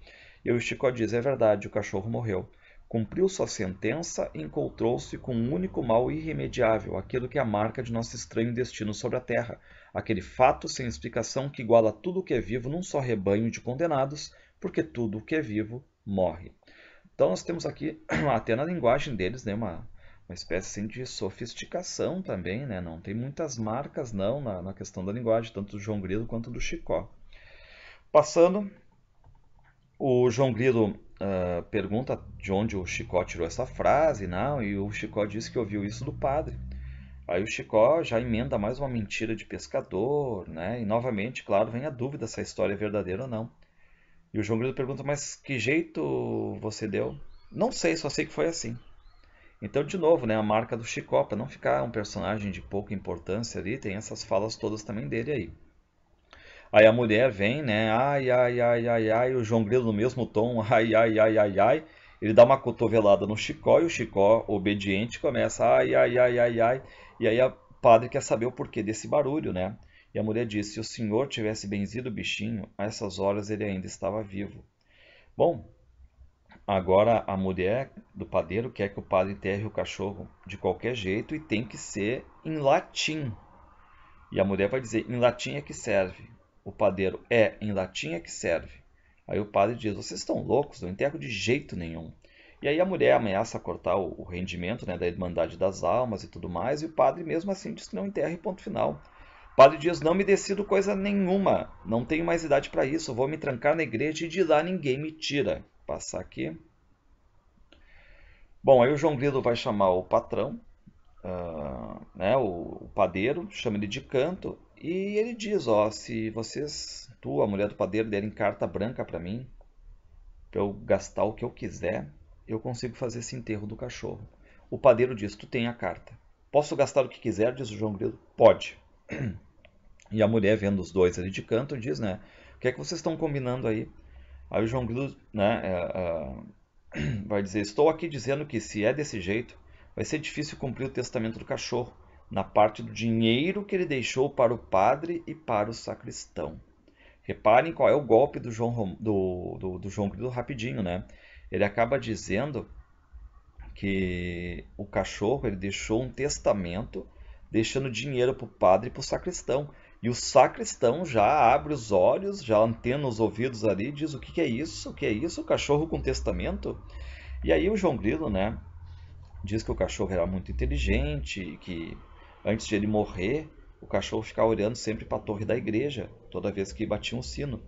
E o Chico diz: é verdade, o cachorro morreu. Cumpriu sua sentença e encontrou-se com um único mal irremediável, aquilo que é a marca de nosso estranho destino sobre a terra, aquele fato sem explicação que iguala tudo o que é vivo num só rebanho de condenados, porque tudo o que é vivo morre. Então nós temos aqui, até na linguagem deles, né, uma espécie assim, de sofisticação também, né? Não tem muitas marcas não na questão da linguagem, tanto do João Grilo quanto do Chicó. Passando, o João Grilo pergunta de onde o Chicó tirou essa frase, não, e o Chicó diz que ouviu isso do padre. Aí o Chicó já emenda mais uma mentira de pescador, né? E novamente, claro, vem a dúvida se a história é verdadeira ou não. E o João Grilo pergunta: mas que jeito você deu? Não sei, só sei que foi assim. Então, de novo, né, a marca do Chicó, para não ficar um personagem de pouca importância ali, tem essas falas todas também dele aí. Aí a mulher vem, né? Ai, ai, ai, ai, ai. O João Grilo no mesmo tom, ai, ai, ai, ai, ai. Ele dá uma cotovelada no Chicó e o Chicó, obediente, começa ai, ai, ai, ai, ai. E aí o padre quer saber o porquê desse barulho, né? E a mulher diz: se o senhor tivesse benzido o bichinho, a essas horas ele ainda estava vivo. Bom, agora a mulher do padeiro quer que o padre enterre o cachorro de qualquer jeito e tem que ser em latim. E a mulher vai dizer: em latim é que serve. O padeiro: em latim é que serve. Aí o padre diz: vocês estão loucos, não enterro de jeito nenhum. E aí a mulher ameaça cortar o rendimento, né, da Irmandade das Almas e tudo mais, e o padre mesmo assim diz que não enterra e ponto final. O padre diz: não me decido coisa nenhuma, não tenho mais idade para isso, vou me trancar na igreja e de lá ninguém me tira. Vou passar aqui. Bom, aí o João Grilo vai chamar o patrão, né, o padeiro, chama ele de canto e ele diz: ó, se vocês, tu, a mulher do padeiro, derem carta branca para mim, para eu gastar o que eu quiser, eu consigo fazer esse enterro do cachorro. O padeiro diz: tu tem a carta. Posso gastar o que quiser? Diz o João Grilo. Pode. E a mulher, vendo os dois ali de canto, diz, né, o que é que vocês estão combinando aí? Aí o João Grilo, né, vai dizer: estou aqui dizendo que se é desse jeito, vai ser difícil cumprir o testamento do cachorro, na parte do dinheiro que ele deixou para o padre e para o sacristão. Reparem qual é o golpe do João Grilo rapidinho, né? Ele acaba dizendo que o cachorro ele deixou um testamento deixando dinheiro para o padre e para o sacristão. E o sacristão já abre os olhos, já antena os ouvidos ali e diz: o que é isso? O que é isso? O cachorro com testamento? E aí o João Grilo, né, diz que o cachorro era muito inteligente e que antes de ele morrer, o cachorro ficava olhando sempre para a torre da igreja, toda vez que batia um sino.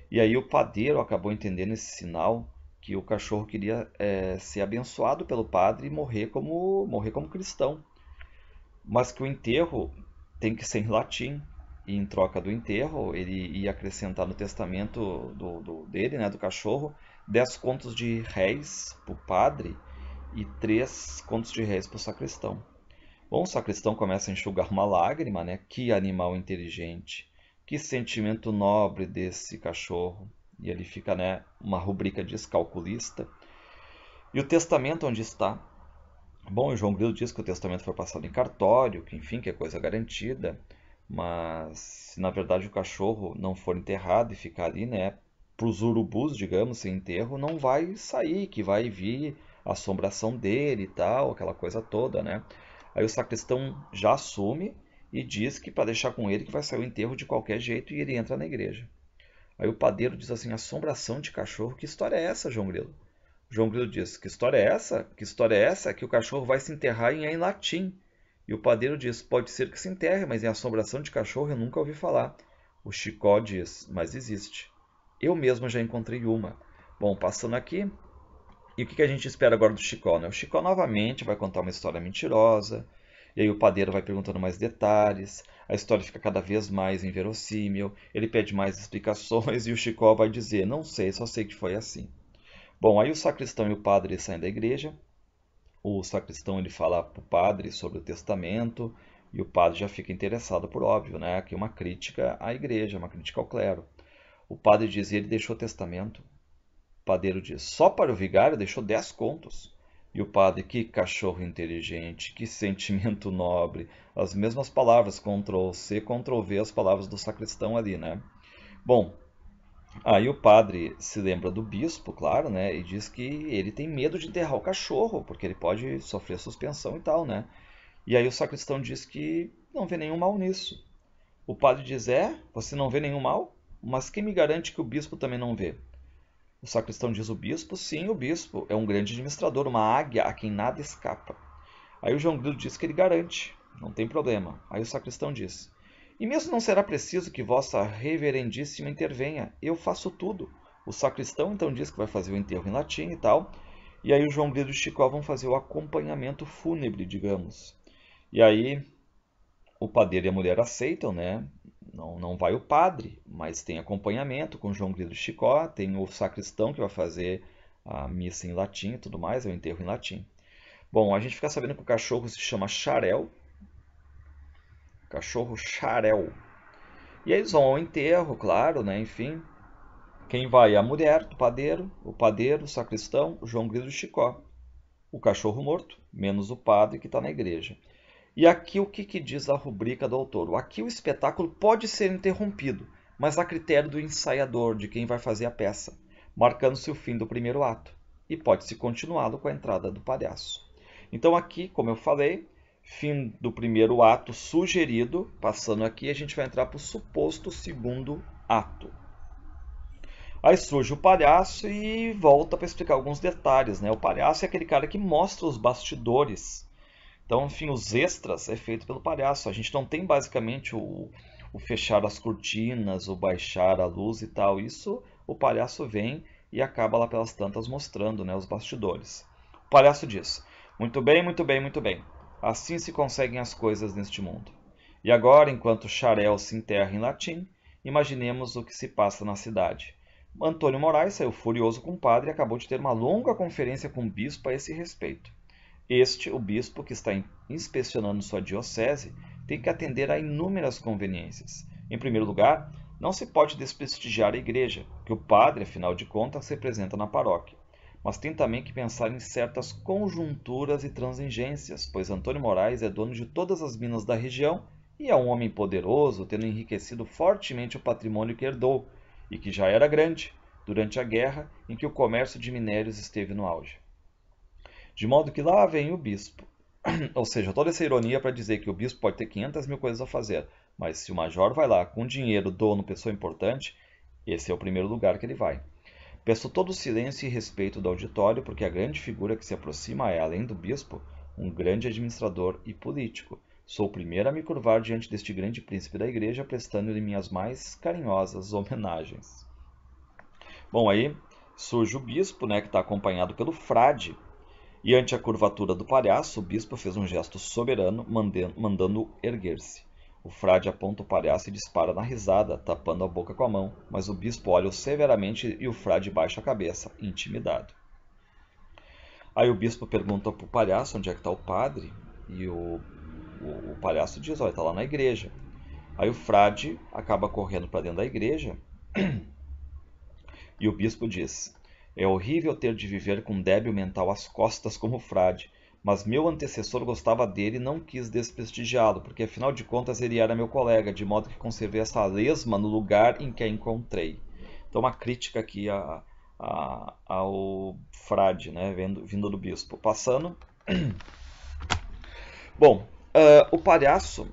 E aí o padeiro acabou entendendo esse sinal, que o cachorro queria ser abençoado pelo padre e morrer como cristão. Mas que o enterro tem que ser em latim. E em troca do enterro, ele ia acrescentar no testamento dele, né, do cachorro, 10 contos de réis para o padre e 3 contos de réis para o sacristão. Bom, o sacristão começa a enxugar uma lágrima, né? Que animal inteligente, que sentimento nobre desse cachorro. e ali fica, né, uma rubrica diz calculista. E o testamento onde está? Bom, o João Grilo diz que o testamento foi passado em cartório, que enfim, que é coisa garantida, mas se na verdade o cachorro não for enterrado e ficar ali, né, para os urubus, digamos, sem enterro, não vai sair, que vai vir a assombração dele e tal, aquela coisa toda, né? Aí o sacristão já assume e diz que para deixar com ele que vai sair o enterro de qualquer jeito e ele entra na igreja. Aí o padeiro diz assim: assombração de cachorro, que história é essa, João Grilo? João Grilo diz: que história é essa? Que história é essa? Que o cachorro vai se enterrar em latim. E o padeiro diz: pode ser que se enterre, mas em assombração de cachorro eu nunca ouvi falar. O Chicó diz: mas existe. Eu mesmo já encontrei uma. Bom, passando aqui, e o que a gente espera agora do Chicó, né? O Chicó novamente vai contar uma história mentirosa, e aí o padeiro vai perguntando mais detalhes, a história fica cada vez mais inverossímil, ele pede mais explicações e o Chicó vai dizer: não sei, só sei que foi assim. Bom, aí o sacristão e o padre saem da igreja. O sacristão ele fala para o padre sobre o testamento e o padre já fica interessado, por óbvio, né? Aqui uma crítica à igreja, uma crítica ao clero. O padre diz: ele deixou testamento. O padeiro diz: só para o vigário deixou 10 contos. E o padre: que cachorro inteligente, que sentimento nobre. As mesmas palavras, Ctrl+C, Ctrl+V, as palavras do sacristão ali, né? Bom, aí o padre se lembra do bispo, claro, né? E diz que ele tem medo de enterrar o cachorro, porque ele pode sofrer suspensão e tal, né? E aí o sacristão diz que não vê nenhum mal nisso. O padre diz: é? Você não vê nenhum mal? Mas quem me garante que o bispo também não vê? O sacristão diz: o bispo? Sim, o bispo. É um grande administrador, uma águia a quem nada escapa. Aí o João Grilo diz que ele garante, não tem problema. Aí o sacristão diz: e mesmo não será preciso que vossa reverendíssima intervenha, eu faço tudo. O sacristão então diz que vai fazer o enterro em latim e tal, e aí o João Grilo e o Chicó vão fazer o acompanhamento fúnebre, digamos. E aí o padeiro e a mulher aceitam, né? Não vai o padre, mas tem acompanhamento com o João Grilo e Chicó, tem o sacristão que vai fazer a missa em latim e tudo mais, é o enterro em latim. Bom, a gente fica sabendo que o cachorro se chama Xarel, cachorro Xarel. E aí eles vão ao enterro, claro, né? Enfim, quem vai é a mulher do padeiro, o sacristão, o João Grilo e o Chicó. O cachorro morto, menos o padre que está na igreja. E aqui o que diz a rubrica do autor? Aqui o espetáculo pode ser interrompido, mas a critério do ensaiador, de quem vai fazer a peça, marcando-se o fim do primeiro ato. E pode-se continuá-lo com a entrada do palhaço. Então aqui, como eu falei, fim do primeiro ato sugerido. Passando aqui, a gente vai entrar para o suposto segundo ato. Aí surge o palhaço e volta para explicar alguns detalhes, né? O palhaço é aquele cara que mostra os bastidores. Então, enfim, os extras é feito pelo palhaço. A gente não tem basicamente o fechar as cortinas, o baixar a luz e tal. Isso o palhaço vem e acaba lá pelas tantas mostrando, né, os bastidores. O palhaço diz: muito bem, muito bem, muito bem. Assim se conseguem as coisas neste mundo. E agora, enquanto Xarel se enterra em latim, imaginemos o que se passa na cidade. Antônio Moraes saiu furioso com o padre e acabou de ter uma longa conferência com o bispo a esse respeito. Este, o bispo que está inspecionando sua diocese, tem que atender a inúmeras conveniências. Em primeiro lugar, não se pode desprestigiar a igreja, que o padre, afinal de contas, representa na paróquia. Mas tem também que pensar em certas conjunturas e transigências, pois Antônio Moraes é dono de todas as minas da região e é um homem poderoso, tendo enriquecido fortemente o patrimônio que herdou, e que já era grande, durante a guerra em que o comércio de minérios esteve no auge. De modo que lá vem o bispo. Ou seja, toda essa ironia para dizer que o bispo pode ter 500 mil coisas a fazer, mas se o major vai lá com dinheiro, dono, pessoa importante, esse é o primeiro lugar que ele vai. Peço todo o silêncio e respeito do auditório, porque a grande figura que se aproxima é, além do bispo, um grande administrador e político. Sou o primeiro a me curvar diante deste grande príncipe da igreja, prestando-lhe minhas mais carinhosas homenagens. Bom, aí surge o bispo, né, que está acompanhado pelo frade, e ante a curvatura do palhaço, o bispo fez um gesto soberano, mandando-o erguer-se. O frade aponta o palhaço e dispara na risada, tapando a boca com a mão, mas o bispo olha-o severamente e o frade baixa a cabeça, intimidado. Aí o bispo pergunta para o palhaço onde é que está o padre, e o palhaço diz: olha, está lá na igreja. Aí o frade acaba correndo para dentro da igreja E o bispo diz: é horrível ter de viver com um débil mental às costas como frade, mas meu antecessor gostava dele e não quis desprestigiá-lo, porque afinal de contas ele era meu colega, de modo que conservei essa lesma no lugar em que a encontrei. Então, uma crítica aqui ao frade, né, vindo do bispo. Passando. Bom, o palhaço,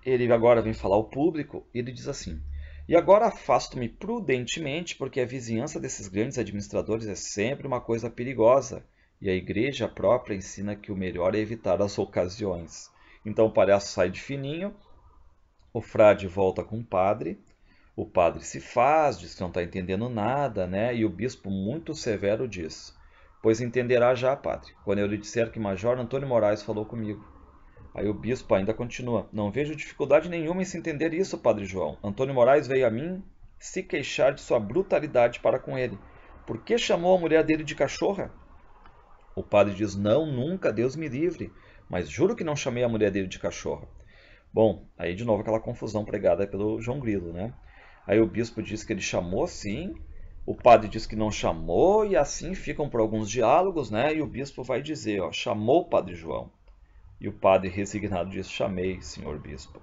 ele agora vem falar ao público e ele diz assim: e agora afasto-me prudentemente, porque a vizinhança desses grandes administradores é sempre uma coisa perigosa, e a igreja própria ensina que o melhor é evitar as ocasiões. Então o palhaço sai de fininho, o frade volta com o padre se faz, diz que não está entendendo nada, né? E o bispo, muito severo, diz: pois entenderá já, padre, quando eu lhe disser que Major Antônio Moraes falou comigo. Aí o bispo ainda continua: não vejo dificuldade nenhuma em se entender isso, Padre João. Antônio Moraes veio a mim se queixar de sua brutalidade para com ele. Por que chamou a mulher dele de cachorra? O padre diz: não, nunca, Deus me livre. Mas juro que não chamei a mulher dele de cachorra. Bom, aí de novo aquela confusão pregada pelo João Grilo, né? Aí o bispo diz que ele chamou sim, o padre diz que não chamou, e assim ficam por alguns diálogos, né? E o bispo vai dizer: ó, chamou o Padre João. E o padre resignado diz: chamei, senhor bispo.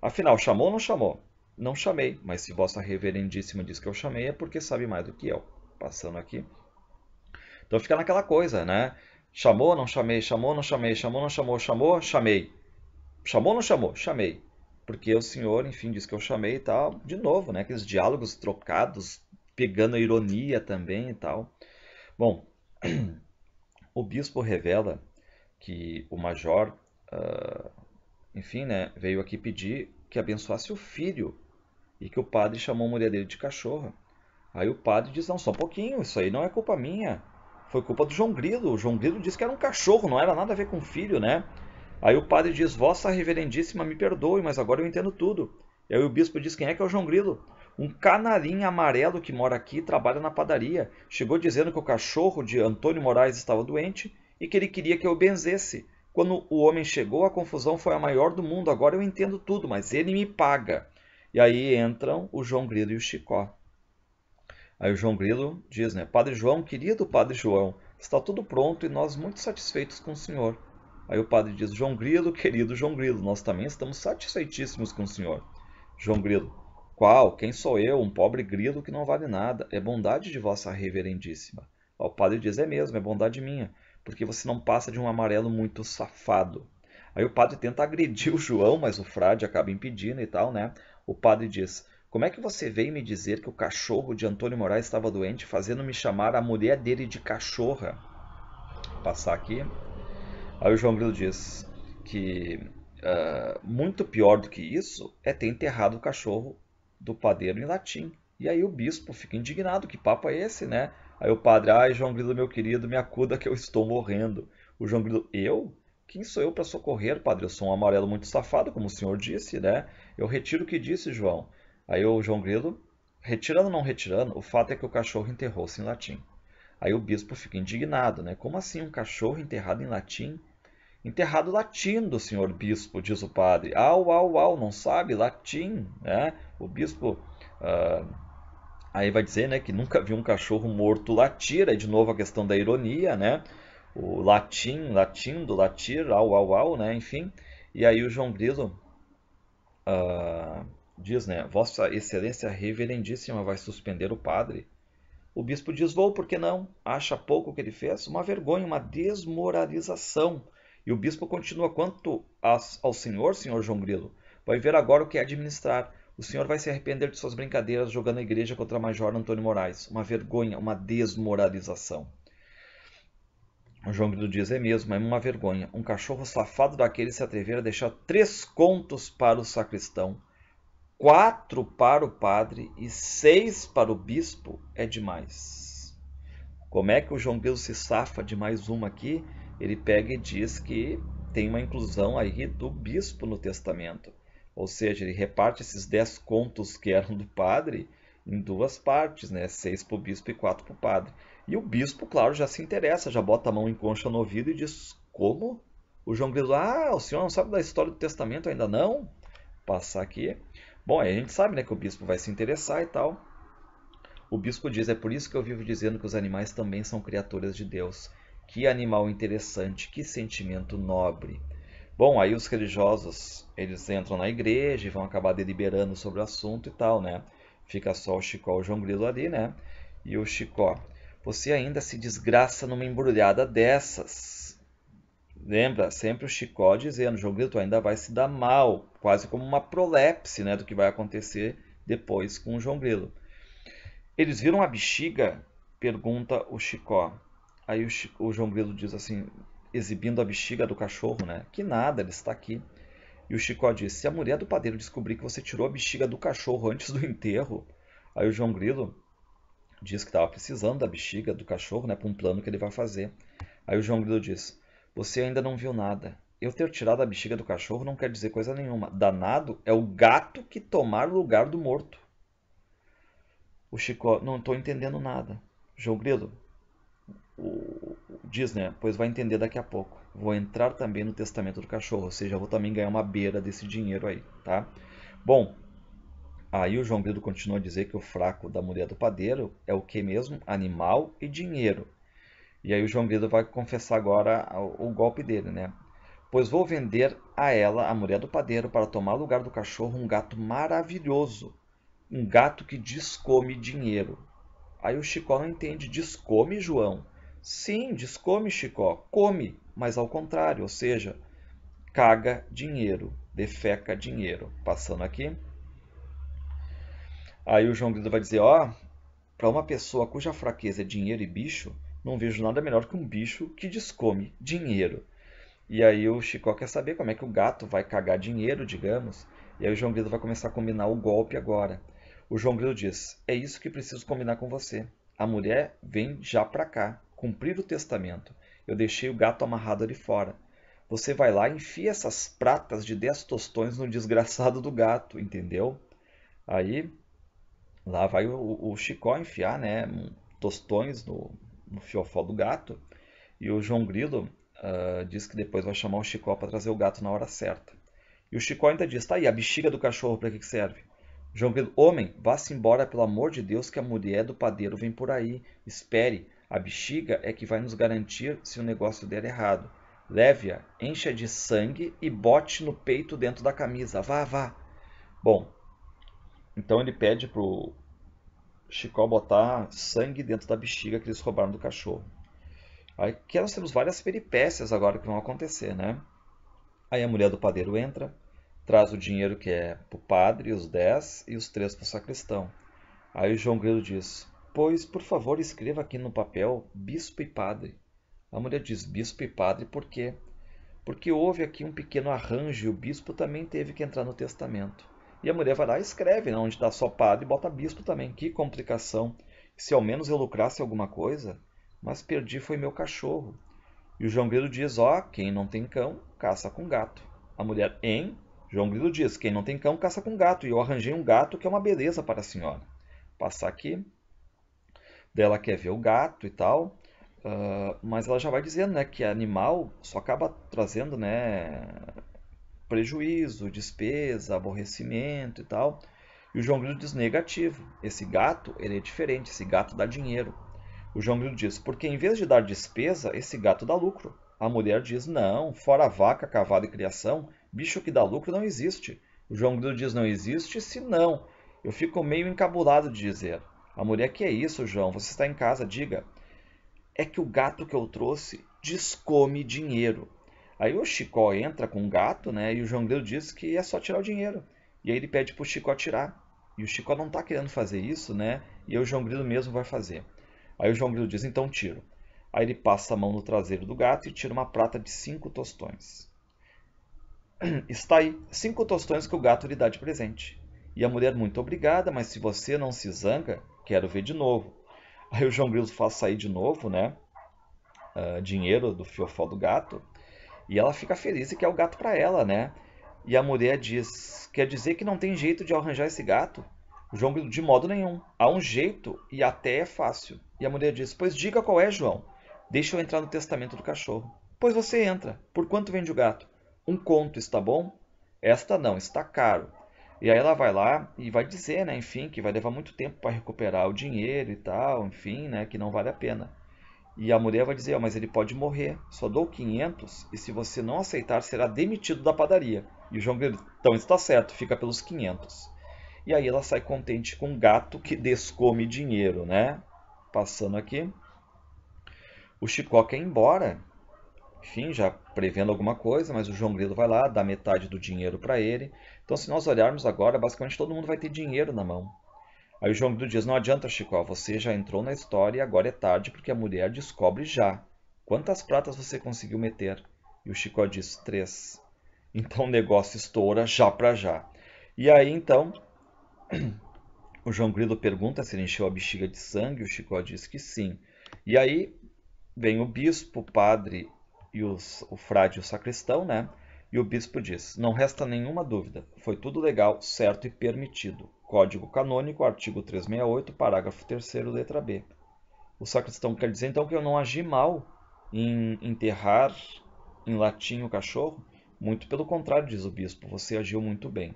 Afinal, chamou ou não chamou? Não chamei, mas se vossa reverendíssima diz que eu chamei, é porque sabe mais do que eu. Passando aqui. Então fica naquela coisa, né? Chamou, não chamei, chamou, não chamei, chamou, não chamou, chamou, chamei. Chamou, não chamou, chamei. Porque o senhor, enfim, disse que eu chamei e tal. De novo, né? Aqueles diálogos trocados, pegando a ironia também e tal. Bom, o bispo revela que o major, enfim, né, veio aqui pedir que abençoasse o filho e que o padre chamou a mulher dele de cachorra. Aí o padre diz: não, só um pouquinho, isso aí não é culpa minha. Foi culpa do João Grilo. O João Grilo disse que era um cachorro, não era nada a ver com o filho, né? Aí o padre diz: vossa reverendíssima me perdoe, mas agora eu entendo tudo. E aí o bispo diz: quem é que é o João Grilo? Um canarinho amarelo que mora aqui e trabalha na padaria. Chegou dizendo que o cachorro de Antônio Moraes estava doente e que ele queria que eu benzesse. Quando o homem chegou, a confusão foi a maior do mundo. Agora eu entendo tudo, mas ele me paga. E aí entram o João Grilo e o Chicó. Aí o João Grilo diz, né? Padre João, querido Padre João, está tudo pronto e nós muito satisfeitos com o senhor. Aí o padre diz: João Grilo, querido João Grilo, nós também estamos satisfeitíssimos com o senhor. João Grilo: qual? Quem sou eu? Um pobre grilo que não vale nada. É bondade de vossa reverendíssima. O padre diz: é mesmo, é bondade minha, porque você não passa de um amarelo muito safado. Aí o padre tenta agredir o João, mas o frade acaba impedindo e tal, né? O padre diz: como é que você veio me dizer que o cachorro de Antônio Moraes estava doente, fazendo-me chamar a mulher dele de cachorra? Vou passar aqui. Aí o João Grilo diz que muito pior do que isso é ter enterrado o cachorro do padeiro em latim. E aí o bispo fica indignado: que papo é esse, né? Aí o padre: ai, João Grilo, meu querido, me acuda que eu estou morrendo. O João Grilo: eu? Quem sou eu para socorrer, padre? Eu sou um amarelo muito safado, como o senhor disse, né? Eu retiro o que disse, João. Aí o João Grilo: retirando ou não retirando, o fato é que o cachorro enterrou-se em latim. Aí o bispo fica indignado, né? Como assim um cachorro enterrado em latim? Enterrado latindo, senhor bispo, diz o padre. Au, au, au, não sabe? Latim, né? O bispo aí vai dizer, né, que nunca viu um cachorro morto latir. Aí de novo a questão da ironia, né? O latim, latindo, latir, au, au, au, né? Enfim. E aí o João Grilo diz, né? Vossa Excelência Reverendíssima vai suspender o padre. O bispo diz: vou, por que não? Acha pouco o que ele fez? Uma vergonha, uma desmoralização. E o bispo continua: quanto ao senhor João Grilo, vai ver agora o que é administrar. O senhor vai se arrepender de suas brincadeiras jogando a igreja contra o Major Antônio Moraes. Uma vergonha, uma desmoralização. O João Grilo diz: é mesmo, é uma vergonha. Um cachorro safado daquele se atrever a deixar 3 contos para o sacristão, 4 para o padre e 6 para o bispo é demais. Como é que o João Grilo se safa de mais uma aqui? Ele pega e diz que tem uma inclusão aí do bispo no testamento. Ou seja, ele reparte esses 10 contos que eram do padre em 2 partes, né? 6 para o bispo e 4 para o padre. E o bispo, claro, já se interessa, já bota a mão em concha no ouvido e diz: como? O João Grilo: ah, o senhor não sabe da história do testamento ainda não? Passar aqui. Bom, aí a gente sabe, né, que o bispo vai se interessar e tal. O bispo diz, é por isso que eu vivo dizendo que os animais também são criaturas de Deus. Que animal interessante, que sentimento nobre. Bom, aí os religiosos, eles entram na igreja e vão acabar deliberando sobre o assunto e tal, né? Fica só o Chicó e o João Grilo ali, né? E o Chicó, você ainda se desgraça numa embrulhada dessas. Lembra, sempre o Chicó dizendo, João Grilo, tu ainda vai se dar mal, quase como uma prolepse, né, do que vai acontecer depois com o João Grilo. Eles viram a bexiga? Pergunta o Chicó. Aí o João Grilo diz assim, exibindo a bexiga do cachorro, né? Que nada, ele está aqui. E o Chicó diz, se a mulher do padeiro descobrir que você tirou a bexiga do cachorro antes do enterro... Aí o João Grilo diz que estava precisando da bexiga do cachorro, né, para um plano que ele vai fazer. Aí o João Grilo diz, você ainda não viu nada. Eu ter tirado a bexiga do cachorro não quer dizer coisa nenhuma. Danado é o gato que tomar o lugar do morto. O Chicó, não estou entendendo nada. João Grilo diz, né? Pois vai entender daqui a pouco. Vou entrar também no testamento do cachorro, ou seja, vou também ganhar uma beira desse dinheiro aí, tá? Bom, aí o João Grilo continua a dizer que o fraco da mulher do padeiro é o que mesmo? Animal e dinheiro. E aí o João Grilo vai confessar agora o golpe dele, né? Pois vou vender a ela, a mulher do padeiro, para tomar lugar do cachorro, um gato maravilhoso. Um gato que descome dinheiro. Aí o Chicó não entende. Descome, João? Sim, descome, Chicó. Come, mas ao contrário, ou seja, caga dinheiro, defeca dinheiro. Passando aqui. Aí o João Grilo vai dizer, ó, para uma pessoa cuja fraqueza é dinheiro e bicho, não vejo nada melhor que um bicho que descome dinheiro. E aí o Chicó quer saber como é que o gato vai cagar dinheiro, digamos. E aí o João Grilo vai começar a combinar o golpe agora. O João Grilo diz, é isso que preciso combinar com você. A mulher vem já pra cá, cumprir o testamento. Eu deixei o gato amarrado ali fora. Você vai lá e enfia essas pratas de 10 tostões no desgraçado do gato, entendeu? Aí lá vai o Chicó enfiar, né, tostões no fiofó do gato. E o João Grilo diz que depois vai chamar o Chicó para trazer o gato na hora certa. E o Chicó ainda diz, tá aí, a bexiga do cachorro para que serve? João Grilo, homem, vá-se embora pelo amor de Deus que a mulher do padeiro vem por aí. Espere, a bexiga é que vai nos garantir se o negócio der errado. Leve-a, encha de sangue e bote no peito dentro da camisa. Vá, vá. Bom, então ele pede pro Chicó botar sangue dentro da bexiga que eles roubaram do cachorro. Aí que nós temos várias peripécias agora que vão acontecer, né? Aí a mulher do padeiro entra, traz o dinheiro que é para o padre, os 10 e os 3 para o sacristão. Aí o João Grilo diz, pois, por favor, escreva aqui no papel bispo e padre. A mulher diz, bispo e padre por quê? Porque houve aqui um pequeno arranjo e o bispo também teve que entrar no testamento. E a mulher vai lá e escreve, né, onde está só padre, bota bispo também. Que complicação. Se ao menos eu lucrasse alguma coisa, mas perdi foi meu cachorro. E o João Grilo diz, ó, quem não tem cão, caça com gato. A mulher, hein? João Grilo diz, quem não tem cão, caça com gato. E eu arranjei um gato que é uma beleza para a senhora. Passar aqui. Daí ela quer ver o gato e tal. Mas ela já vai dizendo, né, que animal só acaba trazendo, né, prejuízo, despesa, aborrecimento e tal. E o João Grilo diz negativo. Esse gato, ele é diferente, esse gato dá dinheiro. O João Grilo diz, porque em vez de dar despesa, esse gato dá lucro. A mulher diz, não, fora vaca, cavalo e criação, bicho que dá lucro não existe. O João Grilo diz, não existe se não. Eu fico meio encabulado de dizer. A mulher, que é isso, João? Você está em casa, diga. É que o gato que eu trouxe descome dinheiro. Aí o Chicó entra com o gato, né? E o João Grilo diz que é só tirar o dinheiro. E aí ele pede pro Chicó tirar. E o Chicó não está querendo fazer isso, né? E aí o João Grilo mesmo vai fazer. Aí o João Grilo diz, então tiro. Aí ele passa a mão no traseiro do gato e tira uma prata de 5 tostões. Está aí, 5 tostões que o gato lhe dá de presente. E a mulher, muito obrigada, mas se você não se zanga, quero ver de novo. Aí o João Grilo faz sair de novo, né? Dinheiro do fiofó do gato. E ela fica feliz e quer o gato para ela, né? E a mulher diz, quer dizer que não tem jeito de arranjar esse gato? O João Grilo, de modo nenhum. Há um jeito e até é fácil. E a mulher diz, pois diga qual é, João. Deixa eu entrar no testamento do cachorro. Pois você entra. Por quanto vende o gato? 1 conto, está bom? Esta não, está caro. E aí ela vai lá e vai dizer, né, enfim, que vai levar muito tempo para recuperar o dinheiro e tal, enfim, né, que não vale a pena. E a mulher vai dizer, mas ele pode morrer, só dou 500 e se você não aceitar será demitido da padaria. E o João Grilo, então está certo, fica pelos 500. E aí ela sai contente com o gato que descome dinheiro, né? Passando aqui, o Chicó quer ir embora, enfim, já prevendo alguma coisa, mas o João Grilo vai lá, dá metade do dinheiro para ele. Então, se nós olharmos agora, basicamente todo mundo vai ter dinheiro na mão. Aí o João Grilo diz: não adianta, Chicó, você já entrou na história e agora é tarde porque a mulher descobre já. Quantas pratas você conseguiu meter? E o Chicó diz: 3. Então o negócio estoura já pra já. E aí então o João Grilo pergunta se ele encheu a bexiga de sangue, o Chicó diz que sim. E aí vem o bispo, o padre e o frade e o sacristão, né? E o bispo diz: não resta nenhuma dúvida, foi tudo legal, certo e permitido. Código Canônico, artigo 368, parágrafo 3º, letra B. O sacristão quer dizer então que eu não agi mal em enterrar em latim o cachorro? Muito pelo contrário, diz o bispo, você agiu muito bem.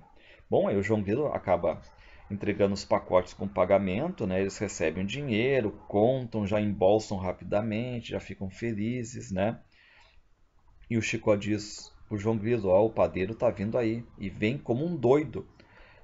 Bom, aí o João Grilo acaba entregando os pacotes com pagamento, né? Eles recebem o dinheiro, contam, já embolsam rapidamente, já ficam felizes, né? E o Chicó diz o João Grilo, ó, o padeiro tá vindo aí, e vem como um doido.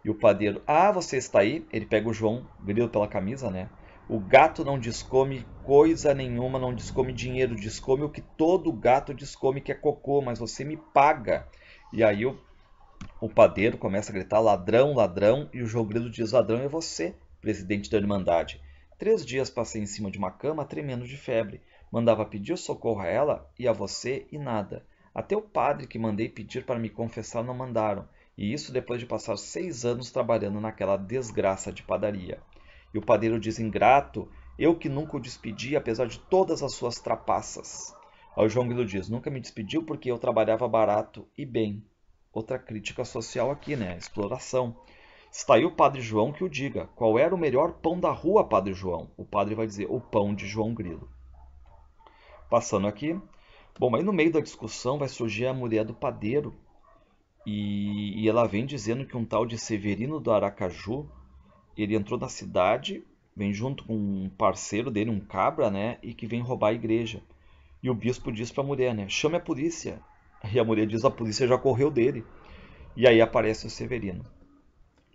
E o padeiro, ah, você está aí? Ele pega o João Grilo pela camisa, né? O gato não descome coisa nenhuma, não descome dinheiro, descome o que todo gato descome, que é cocô, mas você me paga. E aí o padeiro começa a gritar ladrão, ladrão, e o João Grilo diz: ladrão é você, presidente da Irmandade. 3 dias passei em cima de uma cama tremendo de febre. Mandava pedir socorro a ela e a você e nada. Até o padre que mandei pedir para me confessar não mandaram. E isso depois de passar 6 anos trabalhando naquela desgraça de padaria. E o padeiro diz: ingrato, eu que nunca o despedi, apesar de todas as suas trapaças. Aí o João Grilo diz: nunca me despediu porque eu trabalhava barato e bem. Outra crítica social aqui, né? Exploração. Está aí o Padre João que o diga. Qual era o melhor pão da rua, Padre João? O padre vai dizer: o pão de João Grilo. Passando aqui. Bom, aí no meio da discussão vai surgir a mulher do padeiro. E ela vem dizendo que um tal de Severino do Aracaju, ele entrou na cidade, vem junto com um parceiro dele, um cabra, né? E que vem roubar a igreja. E o bispo diz para a mulher, né? Chame a polícia. E a mulher diz: a polícia já correu dele. E aí aparece o Severino.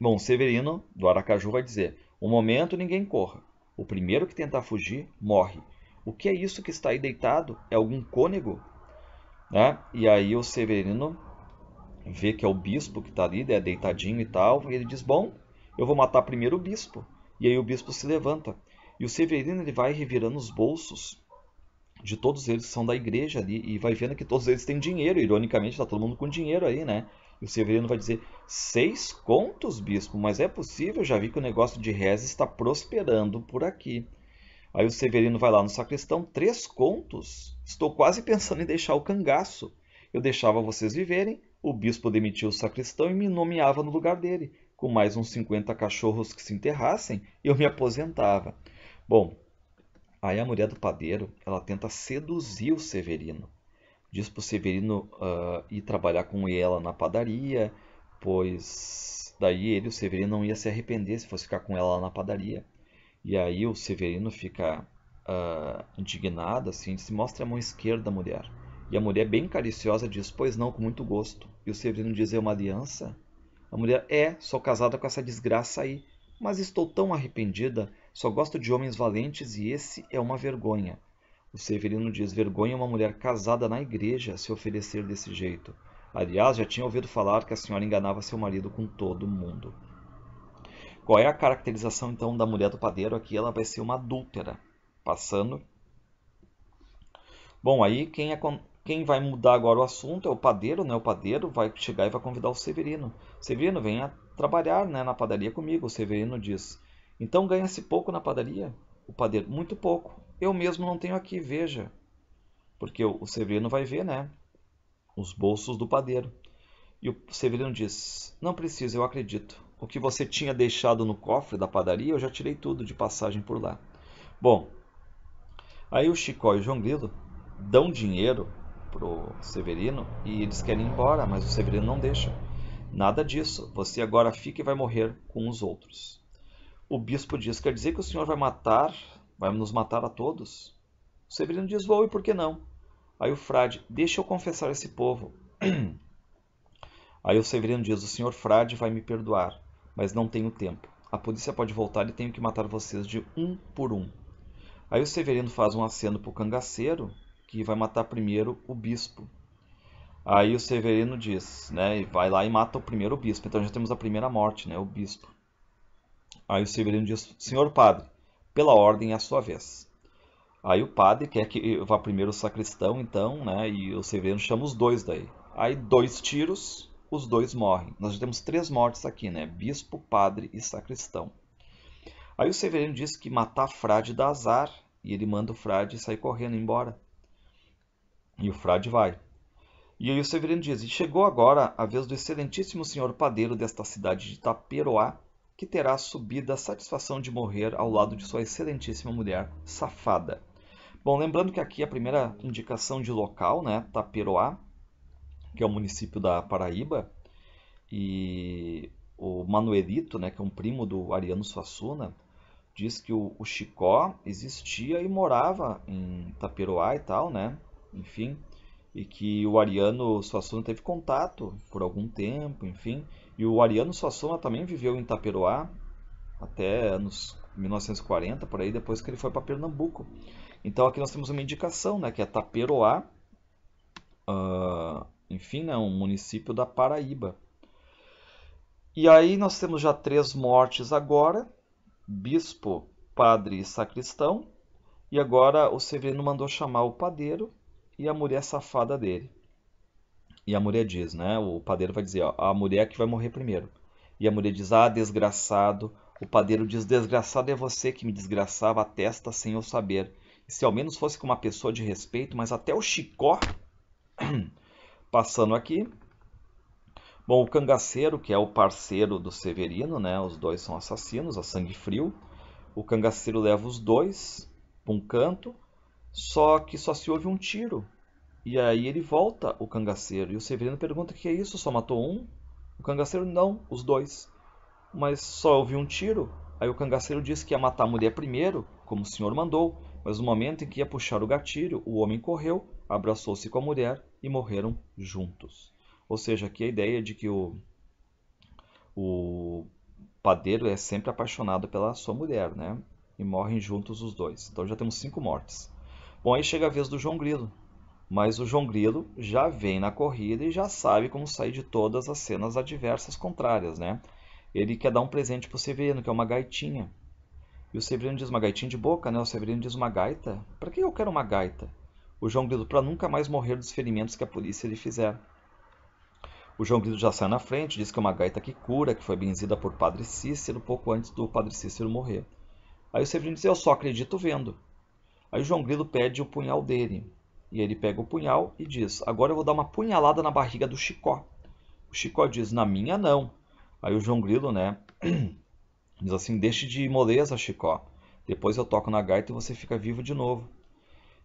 Bom, o Severino do Aracaju vai dizer: um momento ninguém corra. O primeiro que tentar fugir, morre. O que é isso que está aí deitado? É algum cônego? Né? E aí o Severino vê que é o bispo que está ali, né, deitadinho e tal, e ele diz: bom, eu vou matar primeiro o bispo. E aí o bispo se levanta. E o Severino ele vai revirando os bolsos de todos eles que são da igreja ali e vai vendo que todos eles têm dinheiro. Ironicamente, está todo mundo com dinheiro aí, né? E o Severino vai dizer: 6 contos, bispo? Mas é possível, já vi que o negócio de reza está prosperando por aqui. Aí o Severino vai lá no sacristão: 3 contos? Estou quase pensando em deixar o cangaço. Eu deixava vocês viverem, o bispo demitia o sacristão e me nomeava no lugar dele. Com mais uns 50 cachorros que se enterrassem, eu me aposentava. Bom, aí a mulher do padeiro, ela tenta seduzir o Severino. Diz pro Severino ir trabalhar com ela na padaria, pois daí ele, o Severino, não ia se arrepender se fosse ficar com ela lá na padaria. E aí o Severino fica indignado, assim, se mostra a mão esquerda da mulher. E a mulher, bem cariciosa, diz: pois não, com muito gosto. E o Severino diz: é uma aliança? A mulher: é, sou casada com essa desgraça aí, mas estou tão arrependida, só gosto de homens valentes e esse é uma vergonha. O Severino diz: vergonha é uma mulher casada na igreja se oferecer desse jeito. Aliás, já tinha ouvido falar que a senhora enganava seu marido com todo mundo. Qual é a caracterização então da mulher do padeiro aqui? Ela vai ser uma adúltera. Passando. Bom, aí quem vai mudar agora o assunto é o padeiro, né? O padeiro vai chegar e vai convidar o Severino. Severino, venha trabalhar, né, na padaria comigo. O Severino diz: então ganha-se pouco na padaria? O padeiro: muito pouco. Eu mesmo não tenho aqui, veja. Porque o Severino vai ver, né, os bolsos do padeiro. E o Severino diz: não precisa, eu acredito. O que você tinha deixado no cofre da padaria, eu já tirei tudo de passagem por lá. Bom, aí o Chicó e o João Grilo dão dinheiro pro Severino e eles querem ir embora, mas o Severino não deixa. Nada disso, você agora fica e vai morrer com os outros. O bispo diz, quer dizer que o senhor vai nos matar a todos? O Severino diz, vou, e por que não? Aí o frade, deixa eu confessar esse povo. Aí o Severino diz, o senhor frade vai me perdoar, mas não tenho tempo. A polícia pode voltar e tenho que matar vocês de um por um. Aí o Severino faz um aceno pro cangaceiro, que vai matar primeiro o bispo. Aí o Severino diz, né, vai lá e mata o primeiro bispo. Então já temos a primeira morte, né, o bispo. Aí o Severino diz, senhor padre, pela ordem é a sua vez. Aí o padre quer que vá primeiro o sacristão, então, né, e o Severino chama os dois daí. Aí 2 tiros, os dois morrem. Nós já temos 3 mortes aqui, né, bispo, padre e sacristão. Aí o Severino diz que matar frade dá azar, e ele manda o frade sair correndo embora. E o frade vai. E aí o Severino diz, e chegou agora a vez do excelentíssimo senhor padeiro desta cidade de Taperoá, que terá a subida a satisfação de morrer ao lado de sua excelentíssima mulher, Safada. Bom, lembrando que aqui a primeira indicação de local, né, Taperoá, que é o município da Paraíba, e o Manuelito, né, que é um primo do Ariano Suassuna, diz que o Chicó existia e morava em Taperoá e tal, né, enfim, e que o Ariano Suassuna teve contato por algum tempo, enfim. E o Ariano Suassuna também viveu em Taperoá até anos 1940, por aí, depois que ele foi para Pernambuco. Então aqui nós temos uma indicação, né, que é Taperoá, enfim, né, um município da Paraíba. E aí nós temos já 3 mortes agora, bispo, padre e sacristão. E agora o Severino mandou chamar o padeiro e a mulher safada dele. E a mulher diz, né? O padeiro vai dizer, ó, a mulher que vai morrer primeiro. E a mulher diz, ah, desgraçado. O padeiro diz, desgraçado é você que me desgraçava a testa sem eu saber. E se ao menos fosse com uma pessoa de respeito, mas até o Chicó, passando aqui. Bom, o cangaceiro, que é o parceiro do Severino, né? Os dois são assassinos, a sangue frio. O cangaceiro leva os dois para um canto, só que só se ouve um tiro. E aí ele volta, o cangaceiro, e o Severino pergunta o que é isso, só matou um? O cangaceiro, não, os dois. Mas só ouviu um tiro. Aí o cangaceiro disse que ia matar a mulher primeiro, como o senhor mandou, mas no momento em que ia puxar o gatilho, o homem correu, abraçou-se com a mulher e morreram juntos. Ou seja, aqui a ideia de que o padeiro é sempre apaixonado pela sua mulher, né? E morrem juntos os dois. Então já temos 5 mortes. Bom, aí chega a vez do João Grilo. Mas o João Grilo já vem na corrida e já sabe como sair de todas as cenas adversas contrárias, né? Ele quer dar um presente pro Severino, que é uma gaitinha. E o Severino diz, uma gaitinha de boca, né? O Severino diz, uma gaita? Para que eu quero uma gaita? O João Grilo, para nunca mais morrer dos ferimentos que a polícia lhe fizer. O João Grilo já sai na frente, diz que é uma gaita que cura, que foi benzida por Padre Cícero pouco antes do Padre Cícero morrer. Aí o Severino diz, eu só acredito vendo. Aí o João Grilo pede o punhal dele. E ele pega o punhal e diz, agora eu vou dar uma punhalada na barriga do Chicó. O Chicó diz, na minha não. Aí o João Grilo, né, diz assim, deixe de moleza, Chicó. Depois eu toco na gaita e você fica vivo de novo.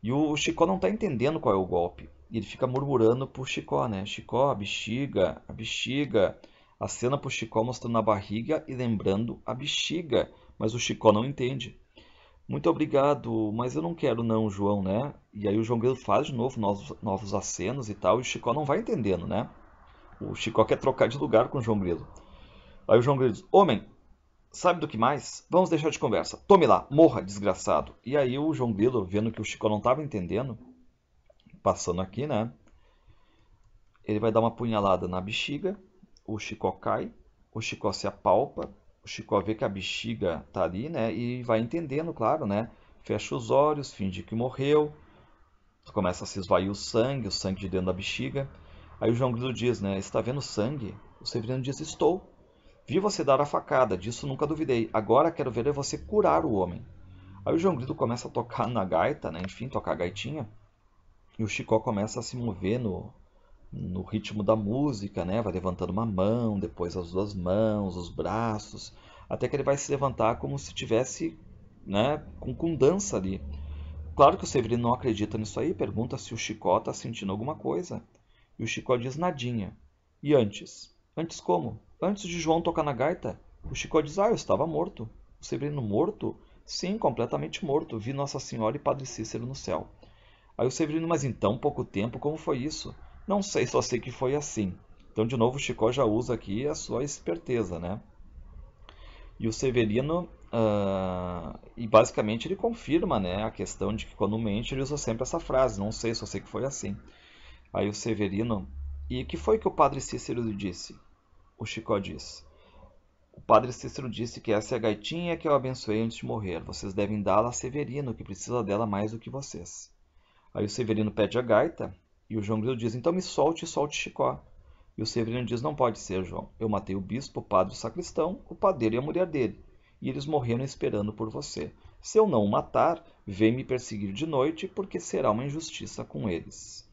E o Chicó não está entendendo qual é o golpe. E ele fica murmurando pro Chicó, né? Chicó, a bexiga, a bexiga. A cena pro Chicó mostrando a barriga e lembrando a bexiga. Mas o Chicó não entende. Muito obrigado, mas eu não quero não, João, né? E aí o João Grilo faz de novo novos acenos e tal, e o Chicó não vai entendendo, né? O Chicó quer trocar de lugar com o João Grilo. Aí o João Grilo diz, homem, sabe do que mais? Vamos deixar de conversa. Tome lá, morra, desgraçado. E aí o João Grilo, vendo que o Chicó não estava entendendo, passando aqui, né? Ele vai dar uma punhalada na bexiga, o Chicó cai, o Chicó se apalpa, o Chicó vê que a bexiga tá ali, né? E vai entendendo, claro, né? Fecha os olhos, finge que morreu, começa a se esvair o sangue de dentro da bexiga. Aí o João Grilo diz, né? Está vendo sangue? O Severino diz, estou. Vi você dar a facada, disso nunca duvidei. Agora quero ver você curar o homem. Aí o João Grilo começa a tocar na gaita, né? Enfim, tocar a gaitinha. E o Chicó começa a se mover no ritmo da música, né? Vai levantando uma mão, depois as 2 mãos, os braços, até que ele vai se levantar como se tivesse, né, com dança ali. Claro que o Severino não acredita nisso aí, pergunta se o Chicó está sentindo alguma coisa. E o Chicó diz nadinha. E antes? Antes como? Antes de João tocar na gaita, o Chicó diz, eu estava morto. O Severino morto? Sim, completamente morto. Vi Nossa Senhora e Padre Cícero no céu. Aí o Severino, mas em tão pouco tempo, como foi isso? Não sei, só sei que foi assim. Então, de novo, o Chicó já usa aqui a sua esperteza, né? E o Severino, e basicamente ele confirma, né, a questão de que quando mente ele usa sempre essa frase, não sei, só sei que foi assim. Aí o Severino, e o que foi que o Padre Cícero lhe disse? O Chicó diz. O Padre Cícero disse que essa é a gaitinha que eu abençoei antes de morrer. Vocês devem dá-la a Severino, que precisa dela mais do que vocês. Aí o Severino pede a gaita e o João Grilo diz, então me solte e solte Chicó. E o Severino diz, não pode ser, João. Eu matei o bispo, o padre e o sacristão, o padeiro e a mulher dele. E eles morreram esperando por você. Se eu não o matar, vem me perseguir de noite, porque será uma injustiça com eles.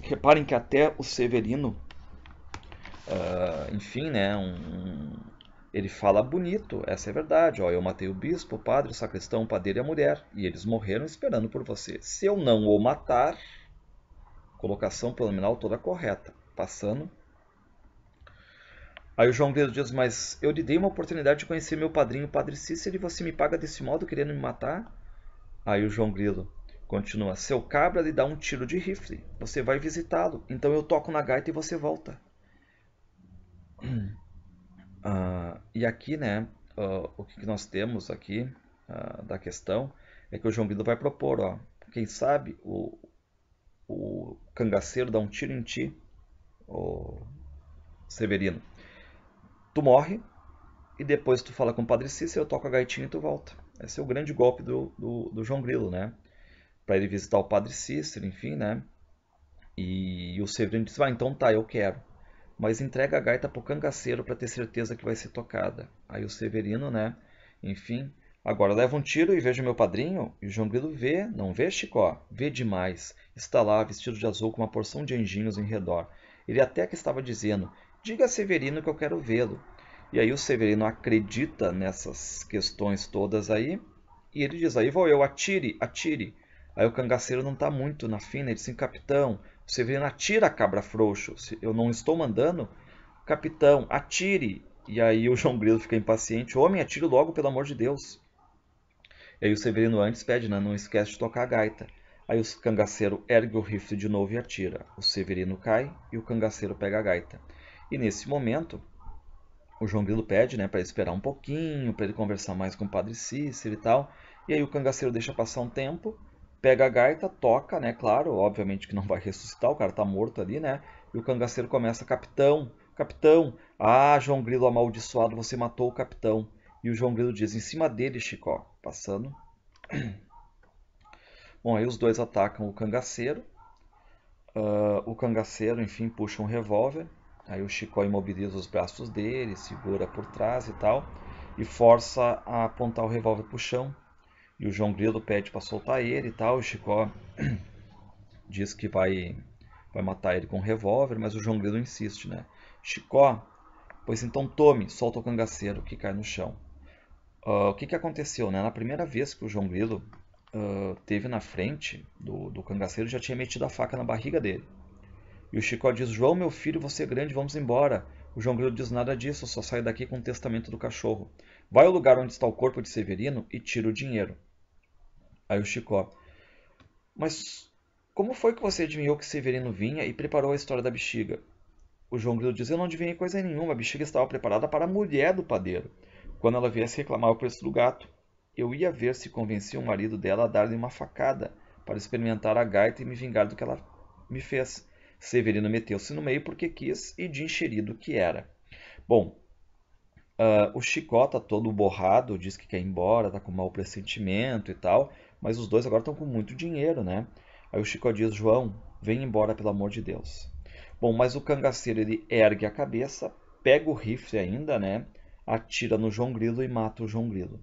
Reparem que até o Severino, enfim, né, ele fala bonito, essa é a verdade. Ó, eu matei o bispo, o padre, o sacristão, o padeiro e a mulher, e eles morreram esperando por você. Se eu não o matar, colocação pronominal toda correta. Passando. Aí o João Grilo diz, mas eu lhe dei uma oportunidade de conhecer meu padrinho, o Padre Cícero, e você me paga desse modo, querendo me matar? Aí o João Grilo continua, seu cabra lhe dá um tiro de rifle, você vai visitá-lo, então eu toco na gaita e você volta. E aqui, né, o que nós temos aqui da questão é que o João Grilo vai propor, ó, quem sabe o cangaceiro dá um tiro em ti, o Severino. Tu morre, e depois tu fala com o Padre Cícero, eu toco a gaitinha e tu volta. Esse é o grande golpe do João Grilo, né? Para ele visitar o Padre Cícero, enfim, né? E o Severino diz, então tá, eu quero. Mas entrega a gaita pro cangaceiro para ter certeza que vai ser tocada. Aí o Severino, né? Enfim, agora leva um tiro e veja meu padrinho. E o João Grilo vê, não vê, Chicó? Vê demais. Está lá, vestido de azul, com uma porção de anjinhos em redor. Ele até que estava dizendo, diga a Severino que eu quero vê-lo. E aí o Severino acredita nessas questões todas aí, e ele diz, aí vou eu, atire, atire. Aí o cangaceiro não está muito na fina, ele diz, capitão, o Severino atira, cabra frouxo, eu não estou mandando, capitão, atire. E aí o João Grilo fica impaciente, homem, atire logo, pelo amor de Deus. E aí o Severino antes pede, né, não esquece de tocar a gaita. Aí o cangaceiro ergue o rifle de novo e atira. O Severino cai e o cangaceiro pega a gaita. E nesse momento, o João Grilo pede, né, para esperar um pouquinho, para ele conversar mais com o Padre Cícero e tal. E aí o cangaceiro deixa passar um tempo, pega a gaita, toca, né, claro, obviamente que não vai ressuscitar, o cara tá morto ali, né? E o cangaceiro começa, capitão, capitão, João Grilo amaldiçoado, você matou o capitão. E o João Grilo diz, em cima dele, Chicó, passando. Bom, aí os dois atacam o cangaceiro. O cangaceiro, enfim, puxa um revólver. Aí o Chicó imobiliza os braços dele, segura por trás e tal, e força a apontar o revólver pro chão. E o João Grilo pede para soltar ele e tal. O Chicó diz que vai matar ele com um revólver, mas o João Grilo insiste, né? Chicó, pois então tome, solta o cangaceiro que cai no chão. O que aconteceu, né? Na primeira vez que o João Grilo teve na frente do cangaceiro, já tinha metido a faca na barriga dele. E o Chicó diz, João, meu filho, você é grande, vamos embora. O João Grilo diz, nada disso, só saio daqui com o testamento do cachorro. Vai ao lugar onde está o corpo de Severino e tira o dinheiro. Aí o Chicó, mas como foi que você adivinhou que Severino vinha e preparou a história da bexiga? O João Grilo diz, eu não adivinhei coisa nenhuma, a bexiga estava preparada para a mulher do padeiro. Quando ela viesse reclamar o preço do gato, eu ia ver se convencia o marido dela a dar-lhe uma facada para experimentar a gaita e me vingar do que ela me fez. Severino meteu-se no meio porque quis e de enxerido que era. Bom, o Chicó tá todo borrado, diz que quer ir embora, tá com mau pressentimento e tal, mas os dois agora estão com muito dinheiro, né? Aí o Chicó diz, João, vem embora pelo amor de Deus. Bom, mas o cangaceiro ele ergue a cabeça, pega o rifle ainda, né? Atira no João Grilo e mata o João Grilo.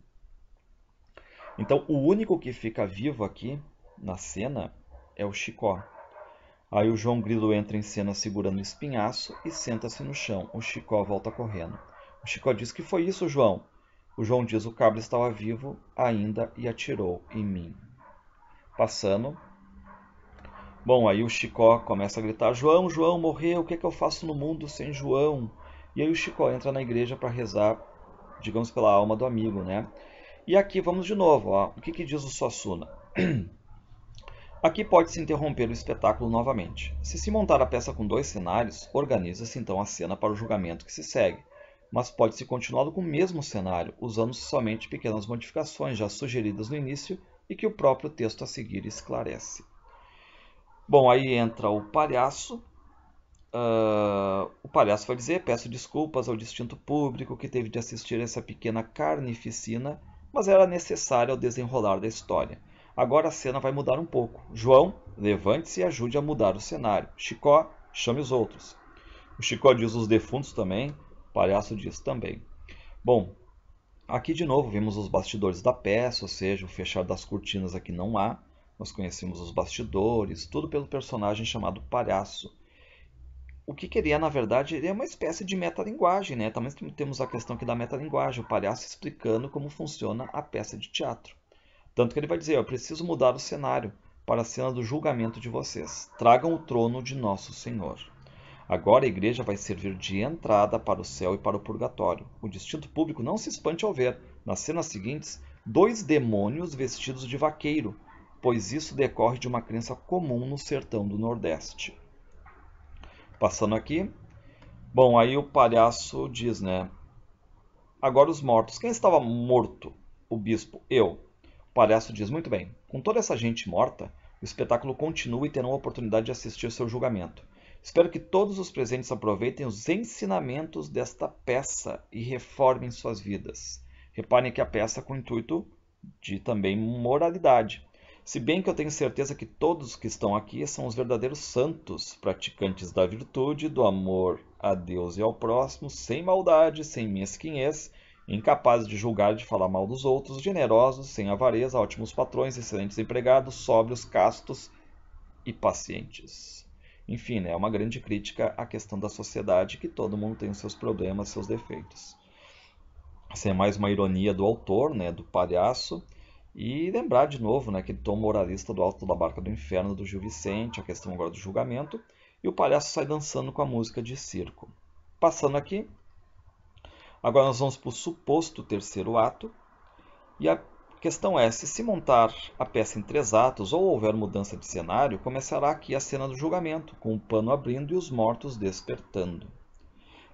Então o único que fica vivo aqui na cena é o Chicó. Aí o João Grilo entra em cena segurando o espinhaço e senta-se no chão. O Chicó volta correndo. O Chicó diz, que foi isso, João? O João diz, o cabra estava vivo ainda e atirou em mim. Passando, Bom, aí o Chicó começa a gritar: João, João morreu, o que é que eu faço no mundo sem João? E aí o Chicó entra na igreja para rezar, digamos, pela alma do amigo, né? E aqui vamos de novo, ó. O que que diz o Suassuna? Aqui pode-se interromper o espetáculo novamente. Se montar a peça com dois cenários, organiza-se então a cena para o julgamento que se segue, mas pode-se continuar com o mesmo cenário, usando somente pequenas modificações já sugeridas no início e que o próprio texto a seguir esclarece. Bom, aí entra o palhaço. O palhaço vai dizer: peço desculpas ao distinto público que teve de assistir a essa pequena carnificina, mas era necessário ao desenrolar da história. Agora a cena vai mudar um pouco. João, levante-se e ajude a mudar o cenário. Chicó, chame os outros. O Chicó diz os defuntos também. O palhaço diz também. Bom, aqui de novo vimos os bastidores da peça, ou seja, o fechar das cortinas aqui não há. Nós conhecemos os bastidores, tudo pelo personagem chamado Palhaço. O que queria, na verdade, é uma espécie de metalinguagem, né? Também temos a questão aqui da metalinguagem, o palhaço explicando como funciona a peça de teatro. Tanto que ele vai dizer: eu preciso mudar o cenário para a cena do julgamento de vocês. Tragam o trono de nosso Senhor. Agora a igreja vai servir de entrada para o céu e para o purgatório. O distinto público não se espante ao ver, nas cenas seguintes, dois demônios vestidos de vaqueiro, pois isso decorre de uma crença comum no sertão do Nordeste. Passando aqui. Bom, aí o palhaço diz, né? Agora os mortos. Quem estava morto? O bispo. Eu. O palhaço diz: muito bem. Com toda essa gente morta, o espetáculo continua e terão a oportunidade de assistir seu julgamento. Espero que todos os presentes aproveitem os ensinamentos desta peça e reformem suas vidas. Reparem que a peça com o intuito de também moralidade. Se bem que eu tenho certeza que todos que estão aqui são os verdadeiros santos, praticantes da virtude, do amor a Deus e ao próximo, sem maldade, sem mesquinhez, incapazes de julgar e de falar mal dos outros, generosos, sem avareza, ótimos patrões, excelentes empregados, sóbrios, castos e pacientes. Enfim, né, é uma grande crítica à questão da sociedade, que todo mundo tem os seus problemas, seus defeitos. Essa é mais uma ironia do autor, né, do palhaço. E lembrar de novo, né, aquele tom moralista do Alto da Barca do Inferno do Gil Vicente, a questão agora do julgamento, e o palhaço sai dançando com a música de circo. Passando aqui, agora nós vamos para o suposto terceiro ato, e a questão é: se montar a peça em 3 atos ou houver mudança de cenário, começará aqui a cena do julgamento, com o pano abrindo e os mortos despertando.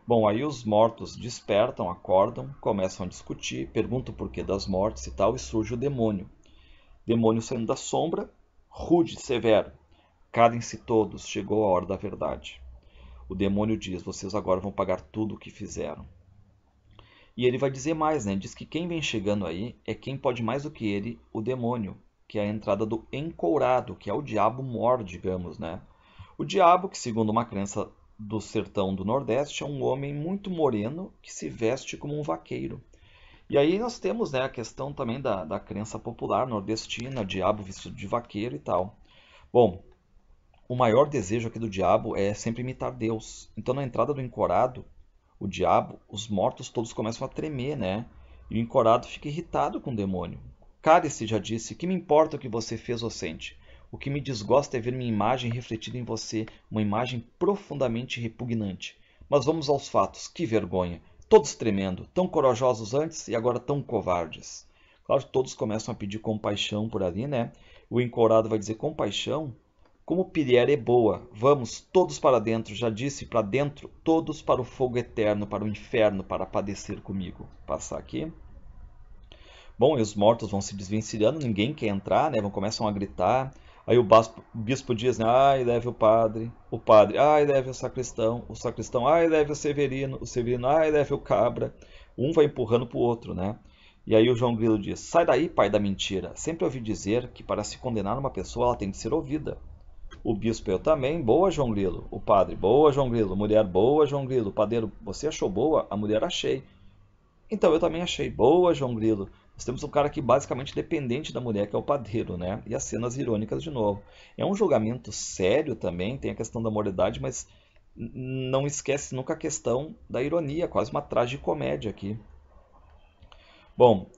Bom, aí os mortos despertam, acordam, começam a discutir, perguntam o porquê das mortes e tal, e surge o demônio. Demônio saindo da sombra, rude, severo. Calem-se todos, chegou a hora da verdade. O demônio diz: vocês agora vão pagar tudo o que fizeram. E ele vai dizer mais, né? Diz que quem vem chegando aí é quem pode mais do que ele, o demônio, que é a entrada do encourado, que é o diabo mor, digamos, né? O diabo, que segundo uma crença do sertão do Nordeste, é um homem muito moreno que se veste como um vaqueiro. E aí nós temos, né, a questão também da crença popular nordestina, diabo vestido de vaqueiro e tal. Bom, o maior desejo aqui do diabo é sempre imitar Deus. Então na entrada do encorado, o diabo, os mortos todos começam a tremer, né? E o encorado fica irritado com o demônio. Cálice já disse: que me importa o que você fez ou sente? O que me desgosta é ver minha imagem refletida em você, uma imagem profundamente repugnante. Mas vamos aos fatos, que vergonha! Todos tremendo, tão corajosos antes e agora tão covardes. Claro que todos começam a pedir compaixão por ali, né? O encorado vai dizer: compaixão? Como Piriera é boa, vamos todos para dentro, já disse, para dentro, todos para o fogo eterno, para o inferno, para padecer comigo. Passar aqui. Bom, e os mortos vão se desvencilhando, ninguém quer entrar, né? Começam a gritar. Aí o bispo diz, né? Ai, leve o padre, ai, leve o sacristão, ai, leve o Severino, ai, leve o cabra. Um vai empurrando para o outro, né? E aí o João Grilo diz: sai daí, pai da mentira. Sempre ouvi dizer que para se condenar uma pessoa ela tem de ser ouvida. O bispo: eu também, boa, João Grilo. O padre: boa, João Grilo. Mulher: boa, João Grilo. O padeiro: você achou boa? A mulher: achei. Então eu também achei, boa, João Grilo. Nós temos um cara aqui basicamente dependente da mulher, que é o padeiro, né? E as cenas irônicas de novo. É um julgamento sério também, tem a questão da moralidade, mas não esquece nunca a questão da ironia, quase uma tragicomédia aqui. Bom,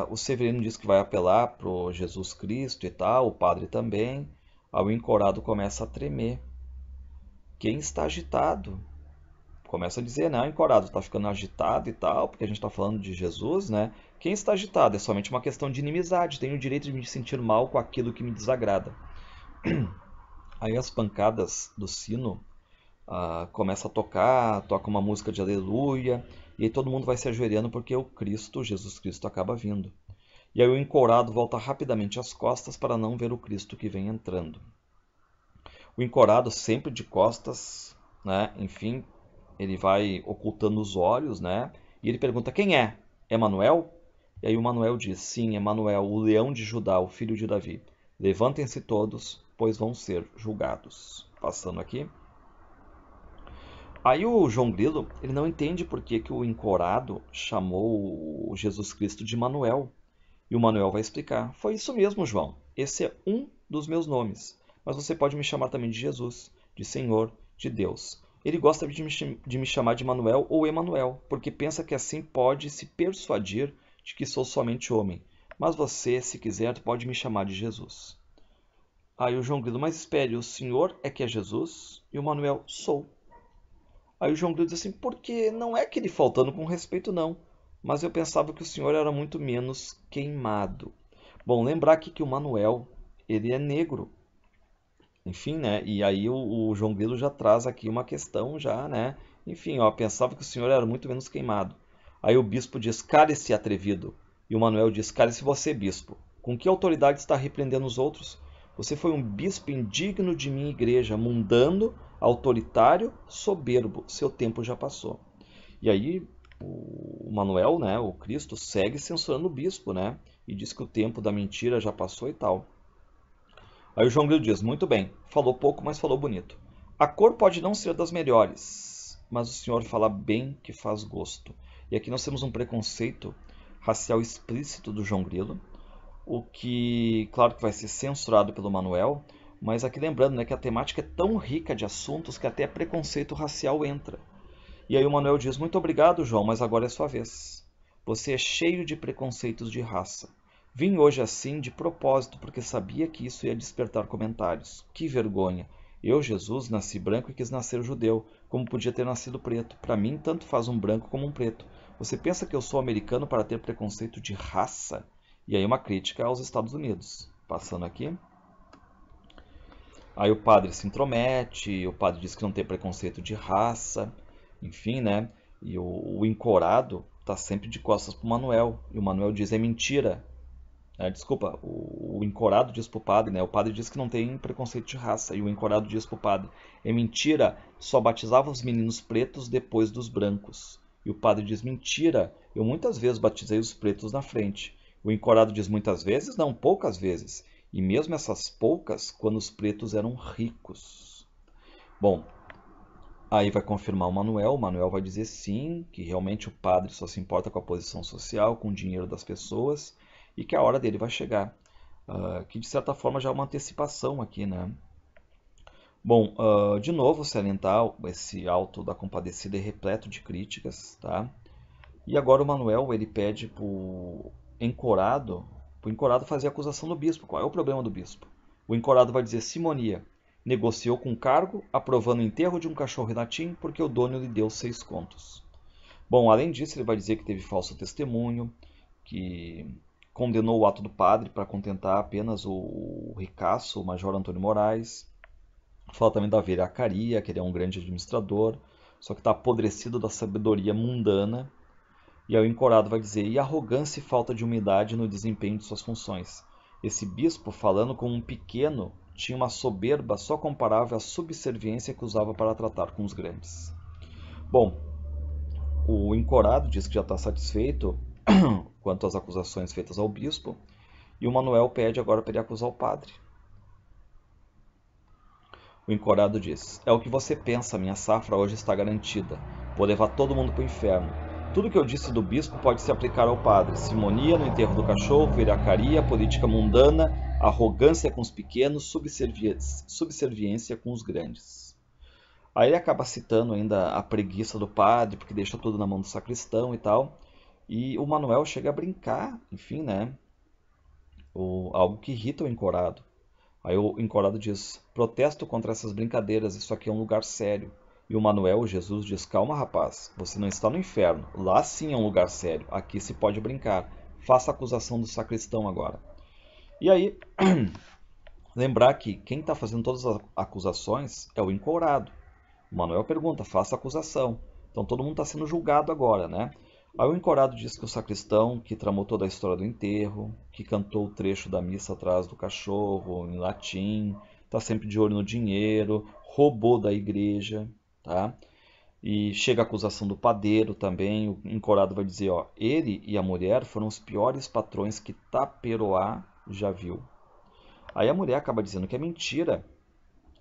o Severino diz que vai apelar pro Jesus Cristo e tal, o padre também. Aí o encorado começa a tremer. Quem está agitado? Começa a dizer, né, encorado, está ficando agitado e tal, porque a gente está falando de Jesus, né? Quem está agitado é somente uma questão de inimizade, tenho o direito de me sentir mal com aquilo que me desagrada. Aí as pancadas do sino começa a tocar, toca uma música de aleluia, e aí todo mundo vai se ajoelhando porque o Cristo, Jesus Cristo, acaba vindo. E aí o encorado volta rapidamente as costas para não ver o Cristo que vem entrando. O encorado sempre de costas, né? Enfim, ele vai ocultando os olhos, né? E ele pergunta: quem é? É Manuel? E aí o Manuel diz: sim, é Manuel, o leão de Judá, o filho de Davi. Levantem-se todos, pois vão ser julgados. Passando aqui. Aí o João Grilo, ele não entende por que o encorado chamou o Jesus Cristo de Manuel. E o Manuel vai explicar: foi isso mesmo, João. Esse é um dos meus nomes. Mas você pode me chamar também de Jesus, de Senhor, de Deus. Ele gosta de me chamar de Manuel ou Emanuel, porque pensa que assim pode se persuadir de que sou somente homem. Mas você, se quiser, pode me chamar de Jesus. Aí o João Grilo: mas espere, o Senhor é que é Jesus? E o Manuel: sou. Aí o João Grilo diz assim: porque não é que ele faltando com respeito, não. Mas eu pensava que o senhor era muito menos queimado. Bom, lembrar aqui que o Manuel, ele é negro. Enfim, né? E aí o João Grilo já traz aqui uma questão já, né? Enfim, ó, pensava que o senhor era muito menos queimado. Aí o bispo diz: cale-se, atrevido. E o Manuel diz: cale-se você, bispo. Com que autoridade está repreendendo os outros? Você foi um bispo indigno de minha igreja, mundano, autoritário, soberbo. Seu tempo já passou. E aí o Manuel, né, o Cristo, segue censurando o bispo, né? E diz que o tempo da mentira já passou e tal. Aí o João Grilo diz: muito bem, falou pouco, mas falou bonito. A cor pode não ser das melhores, mas o senhor fala bem que faz gosto. E aqui nós temos um preconceito racial explícito do João Grilo, o que, claro que vai ser censurado pelo Manuel, mas aqui lembrando, né, que a temática é tão rica de assuntos que até preconceito racial entra. E aí o Manuel diz: muito obrigado, João, mas agora é sua vez. Você é cheio de preconceitos de raça. Vim hoje assim de propósito, porque sabia que isso ia despertar comentários. Que vergonha! Eu, Jesus, nasci branco e quis nascer judeu, como podia ter nascido preto. Para mim, tanto faz um branco como um preto. Você pensa que eu sou americano para ter preconceito de raça? E aí uma crítica aos Estados Unidos. Passando aqui. Aí o padre se intromete, o padre diz que não tem preconceito de raça, enfim, né? E o encorado tá sempre de costas pro Manuel. E o Manuel diz: é mentira. Desculpa, o encorado diz pro padre, né? O padre diz que não tem preconceito de raça. E o encorado diz pro padre: é mentira, só batizava os meninos pretos depois dos brancos. E o padre diz: mentira, eu muitas vezes batizei os pretos na frente. O encorado diz: muitas vezes? Não, poucas vezes. E mesmo essas poucas, quando os pretos eram ricos. Bom, aí vai confirmar o Manuel vai dizer sim, que realmente o padre só se importa com a posição social, com o dinheiro das pessoas, e que a hora dele vai chegar. Que de certa forma já é uma antecipação aqui, né? Bom, de novo salientar, esse auto da compadecida é repleto de críticas, tá? E agora o Manuel, ele pede pro encorado fazer a acusação do bispo. Qual é o problema do bispo? O encorado vai dizer: simonia, negociou com o cargo, aprovando o enterro de um cachorro em latim porque o dono lhe deu 6 contos. Bom, além disso, ele vai dizer que teve falso testemunho, que condenou o ato do padre para contentar apenas o ricaço, o major Antônio Moraes. Fala também da velhacaria, que ele é um grande administrador, só que está apodrecido da sabedoria mundana. E aí o encorado vai dizer: e arrogância e falta de humildade no desempenho de suas funções. Esse bispo, falando como um pequeno, tinha uma soberba só comparável à subserviência que usava para tratar com os grandes. Bom, o encorado diz que já está satisfeito quanto às acusações feitas ao bispo, e o Manuel pede agora para ele acusar o padre. O encorado diz: é o que você pensa, minha safra hoje está garantida. Vou levar todo mundo para o inferno. Tudo que eu disse do bispo pode se aplicar ao padre: simonia no enterro do cachorro, velhacaria, política mundana, arrogância com os pequenos, subserviência com os grandes. Aí ele acaba citando ainda a preguiça do padre, porque deixa tudo na mão do sacristão e tal. E o Manuel chega a brincar, enfim, né? Algo que irrita o encorado. Aí o encorado diz, protesto contra essas brincadeiras, isso aqui é um lugar sério. E o Manuel, Jesus, diz, calma rapaz, você não está no inferno, lá sim é um lugar sério, aqui se pode brincar. Faça a acusação do sacristão agora. E aí, lembrar que quem está fazendo todas as acusações é o encorado. O Manuel pergunta, faça a acusação. Então todo mundo está sendo julgado agora, né? Aí o encorado diz que o sacristão, que tramou toda a história do enterro, que cantou o trecho da missa atrás do cachorro, em latim, está sempre de olho no dinheiro, roubou da igreja, tá? E chega a acusação do padeiro também, o encorado vai dizer, ó, ele e a mulher foram os piores patrões que Taperoá já viu. Aí a mulher acaba dizendo que é mentira.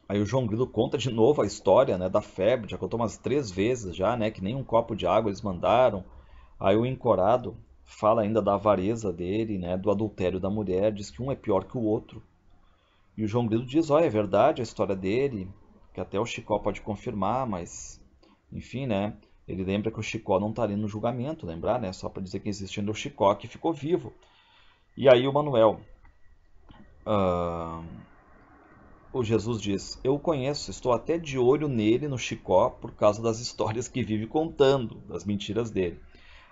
Aí o João Grilo conta de novo a história, né, da febre, já contou umas 3 vezes já, né, que nem um copo de água eles mandaram. Aí o encorado fala ainda da avareza dele, né, do adultério da mulher, diz que um é pior que o outro. E o João Grilo diz, olha, é verdade a história dele, que até o Chicó pode confirmar, mas, enfim, né, ele lembra que o Chicó não está ali no julgamento, lembrar, né, só para dizer que existe ainda o Chicó que ficou vivo. E aí o Manuel, o Jesus diz, eu o conheço, estou até de olho nele, no Chicó, por causa das histórias que vive contando, das mentiras dele.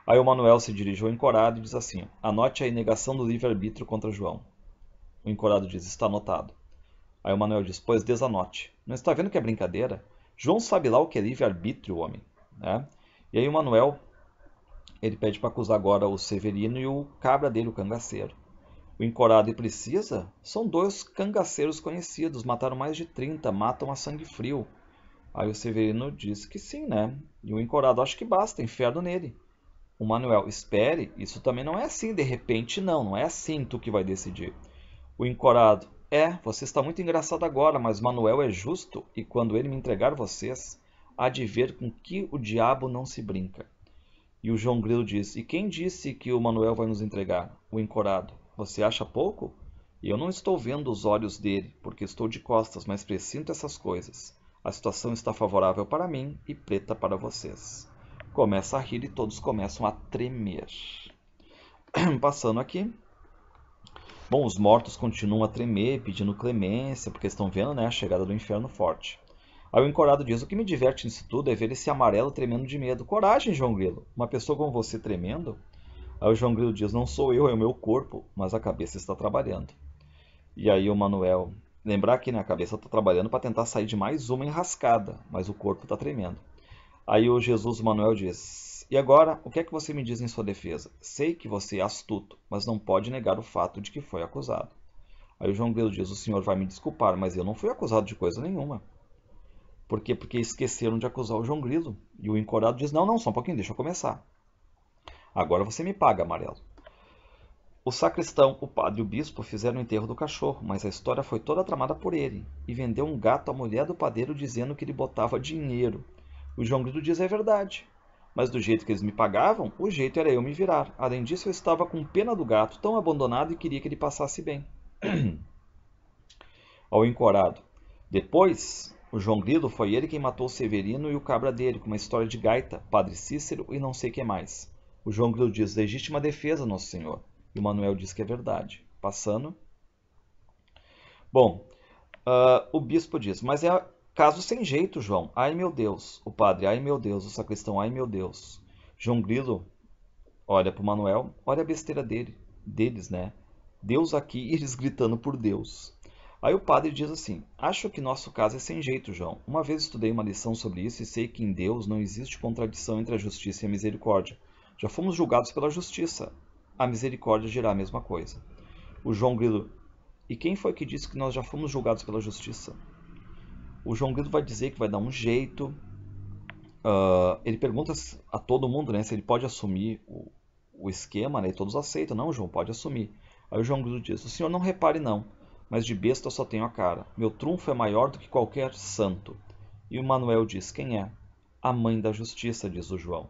Aí o Manuel se dirige ao encorado e diz assim, anote a negação do livre-arbítrio contra João. O encorado diz, está anotado. Aí o Manuel diz, pois desanote. Não está vendo que é brincadeira? João sabe lá o que é livre-arbítrio, homem. Né? E aí o Manuel, ele pede para acusar agora o Severino e o cabra dele, o cangaceiro. O encorado e Precisa são 2 cangaceiros conhecidos, mataram mais de 30, matam a sangue frio. Aí o Severino diz que sim, né? E o encorado acha que basta, inferno nele. O Manuel, espere, isso também não é assim de repente, não é assim tu que vai decidir. O encorado, você está muito engraçado agora, mas Manuel é justo e quando ele me entregar vocês, há de ver com que o diabo não se brinca. E o João Grilo diz, e quem disse que o Manuel vai nos entregar? O encorado, você acha pouco? Eu não estou vendo os olhos dele, porque estou de costas, mas presinto essas coisas. A situação está favorável para mim e preta para vocês. Começa a rir e todos começam a tremer. Passando aqui. Bom, os mortos continuam a tremer, pedindo clemência, porque estão vendo, né, a chegada do inferno forte. Aí o encorado diz, o que me diverte nisso tudo é ver esse amarelo tremendo de medo. Coragem, João Grilo. Uma pessoa como você tremendo? Aí o João Grilo diz, não sou eu, é o meu corpo, mas a cabeça está trabalhando. E aí o Manuel, lembrar que, né, a cabeça está trabalhando para tentar sair de mais uma enrascada, mas o corpo está tremendo. Aí o Jesus Manuel diz, e agora, o que é que você me diz em sua defesa? Sei que você é astuto, mas não pode negar o fato de que foi acusado. Aí o João Grilo diz, o senhor vai me desculpar, mas eu não fui acusado de coisa nenhuma. Por quê? Porque esqueceram de acusar o João Grilo. E o encorado diz, não, só um pouquinho, deixa eu começar. Agora você me paga, amarelo. O sacristão, o padre e o bispo fizeram o enterro do cachorro, mas a história foi toda tramada por ele. E vendeu um gato à mulher do padeiro dizendo que ele botava dinheiro. O João Grilo diz, é verdade. Mas do jeito que eles me pagavam, o jeito era eu me virar. Além disso, eu estava com pena do gato, tão abandonado e queria que ele passasse bem. Ao encorado. Depois, o João Grilo foi ele quem matou o Severino e o cabra dele, com uma história de gaita, Padre Cícero e não sei que mais. O João Grilo diz, legítima defesa, Nosso Senhor. E o Manuel diz que é verdade. Passando. Bom, o bispo diz, mas é caso sem jeito, João. Ai meu Deus. O padre, ai meu Deus. O sacristão, ai meu Deus. João Grilo olha para o Manuel, olha a besteira deles, né? Deus aqui e eles gritando por Deus. Aí o padre diz assim, acho que nosso caso é sem jeito, João. Uma vez estudei uma lição sobre isso e sei que em Deus não existe contradição entre a justiça e a misericórdia. Já fomos julgados pela justiça. A misericórdia dirá a mesma coisa. O João Grilo, e quem foi que disse que nós já fomos julgados pela justiça? O João Grilo vai dizer que vai dar um jeito. Ele pergunta a todo mundo, né, se ele pode assumir o esquema, né, e todos aceitam. Não, João, pode assumir. Aí o João Grilo diz, o senhor não repare não, mas de besta eu só tenho a cara. Meu trunfo é maior do que qualquer santo. E o Manuel diz, quem é? A mãe da justiça, diz o João.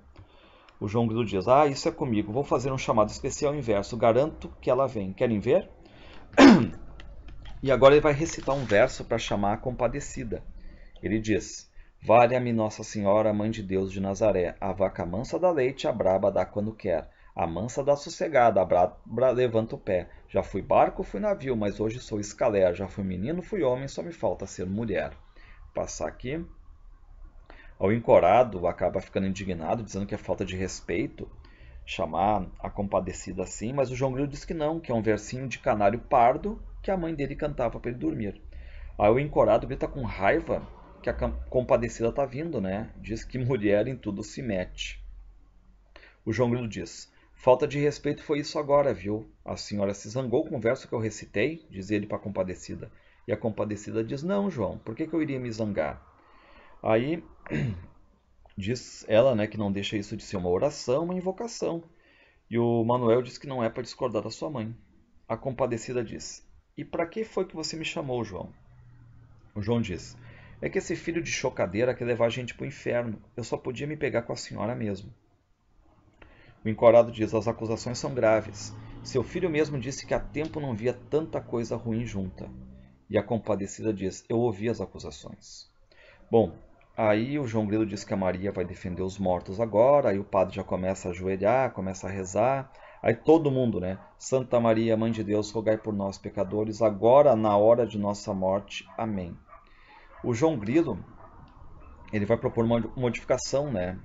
O João Grilo diz, isso é comigo, vou fazer um chamado especial inverso, garanto que ela vem. Querem ver? E agora ele vai recitar um verso para chamar a compadecida. Ele diz, valha-me Nossa Senhora, Mãe de Deus de Nazaré, a vaca mansa dá leite, a braba dá quando quer. A mansa dá sossegada, a braba levanta o pé. Já fui barco, fui navio, mas hoje sou escalé. Já fui menino, fui homem, só me falta ser mulher. Passar aqui. O encorado acaba ficando indignado, dizendo que é falta de respeito chamar a compadecida assim, mas o João Grilo diz que não, que é um versinho de canário pardo que a mãe dele cantava para ele dormir. Aí o encorado grita com raiva que a compadecida está vindo, né? Diz que mulher em tudo se mete. O João Grilo diz: falta de respeito foi isso agora, viu? A senhora se zangou com o verso que eu recitei, diz ele para a compadecida. E a compadecida diz: não, João, por que eu iria me zangar? Aí diz ela, né, que não deixa isso de ser uma oração, uma invocação. E o Manuel diz que não é para discordar da sua mãe. A compadecida diz: e para que foi que você me chamou, João? O João diz: é que esse filho de chocadeira quer levar a gente para o inferno. Eu só podia me pegar com a senhora mesmo. O encorado diz: as acusações são graves. Seu filho mesmo disse que há tempo não via tanta coisa ruim junta. E a compadecida diz: eu ouvi as acusações. Bom, aí o João Grilo diz que a Maria vai defender os mortos agora, aí o padre já começa a ajoelhar, começa a rezar, aí todo mundo, né? Santa Maria, Mãe de Deus, rogai por nós, pecadores, agora na hora de nossa morte. Amém. O João Grilo, ele vai propor uma modificação, né?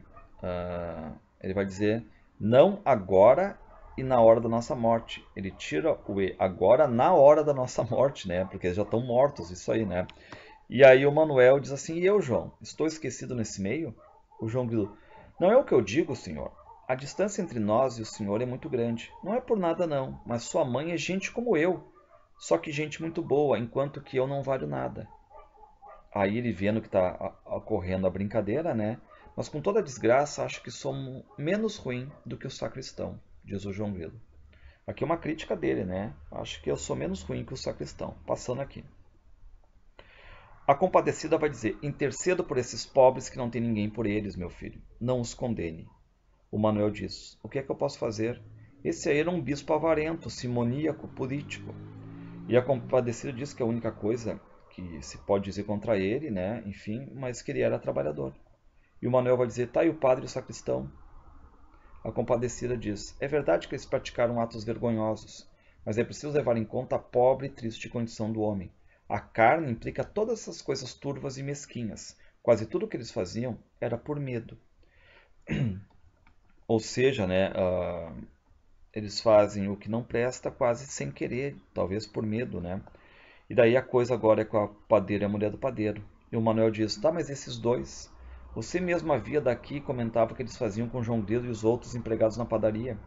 Ele vai dizer, não agora e na hora da nossa morte. Ele tira o E, agora na hora da nossa morte, né? Porque eles já estão mortos, isso aí, né? E aí o Manuel diz assim: e eu, João, estou esquecido nesse meio? O João Grilo: não é o que eu digo, senhor. A distância entre nós e o senhor é muito grande. Não é por nada não, mas sua mãe é gente como eu, só que gente muito boa, enquanto que eu não valho nada. Aí ele vendo que está ocorrendo a brincadeira, né? Mas com toda a desgraça, acho que sou menos ruim do que o sacristão, diz o João Grilo. Aqui é uma crítica dele, né? Acho que eu sou menos ruim que o sacristão. Passando aqui. A compadecida vai dizer: intercedo por esses pobres que não tem ninguém por eles, meu filho. Não os condene. O Manuel diz: o que é que eu posso fazer? Esse aí era um bispo avarento, simoníaco, político. E a compadecida diz que a única coisa que se pode dizer contra ele, né, enfim, mas que ele era trabalhador. E o Manuel vai dizer: tá aí o padre e o sacristão. A compadecida diz: é verdade que eles praticaram atos vergonhosos, mas é preciso levar em conta a pobre e triste condição do homem. A carne implica todas essas coisas turvas e mesquinhas. Quase tudo o que eles faziam era por medo. Ou seja, né, eles fazem o que não presta quase sem querer, talvez por medo, né? E daí a coisa agora é com a padeira e a mulher do padeiro. E o Manuel diz: tá, mas esses dois, você mesmo havia daqui e comentava que eles faziam com João Grilo e os outros empregados na padaria.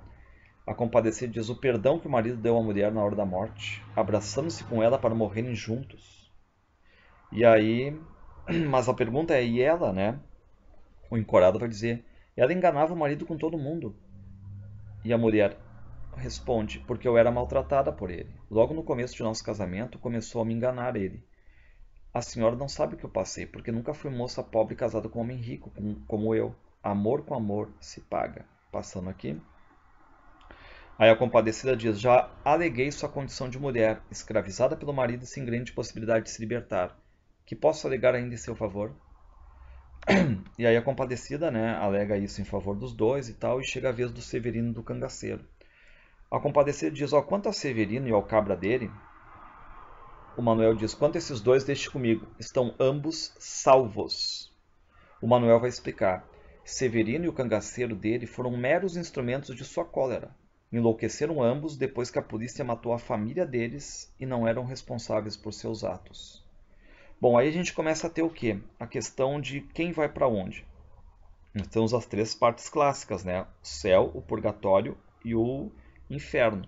A compadecida diz: o perdão que o marido deu à mulher na hora da morte, abraçando-se com ela para morrerem juntos. E aí, mas a pergunta é: e ela, né? O encorado vai dizer: ela enganava o marido com todo mundo. E a mulher responde: porque eu era maltratada por ele. Logo no começo de nosso casamento, começou a me enganar ele. A senhora não sabe o que eu passei, porque nunca fui moça pobre casada com um homem rico, como eu. Amor com amor se paga. Passando aqui. Aí a compadecida diz: já aleguei sua condição de mulher, escravizada pelo marido sem grande possibilidade de se libertar. Que posso alegar ainda em seu favor? E aí a compadecida, né, alega isso em favor dos dois e tal, e chega a vez do Severino e do cangaceiro. A compadecida diz: ó, quanto a Severino e ao cabra dele, o Manuel diz: quanto a esses dois, deixe comigo, estão ambos salvos. O Manuel vai explicar: Severino e o cangaceiro dele foram meros instrumentos de sua cólera. Enlouqueceram ambos depois que a polícia matou a família deles e não eram responsáveis por seus atos. Bom, aí a gente começa a ter o quê? A questão de quem vai para onde. Nós temos as três partes clássicas, né? O céu, o purgatório e o inferno.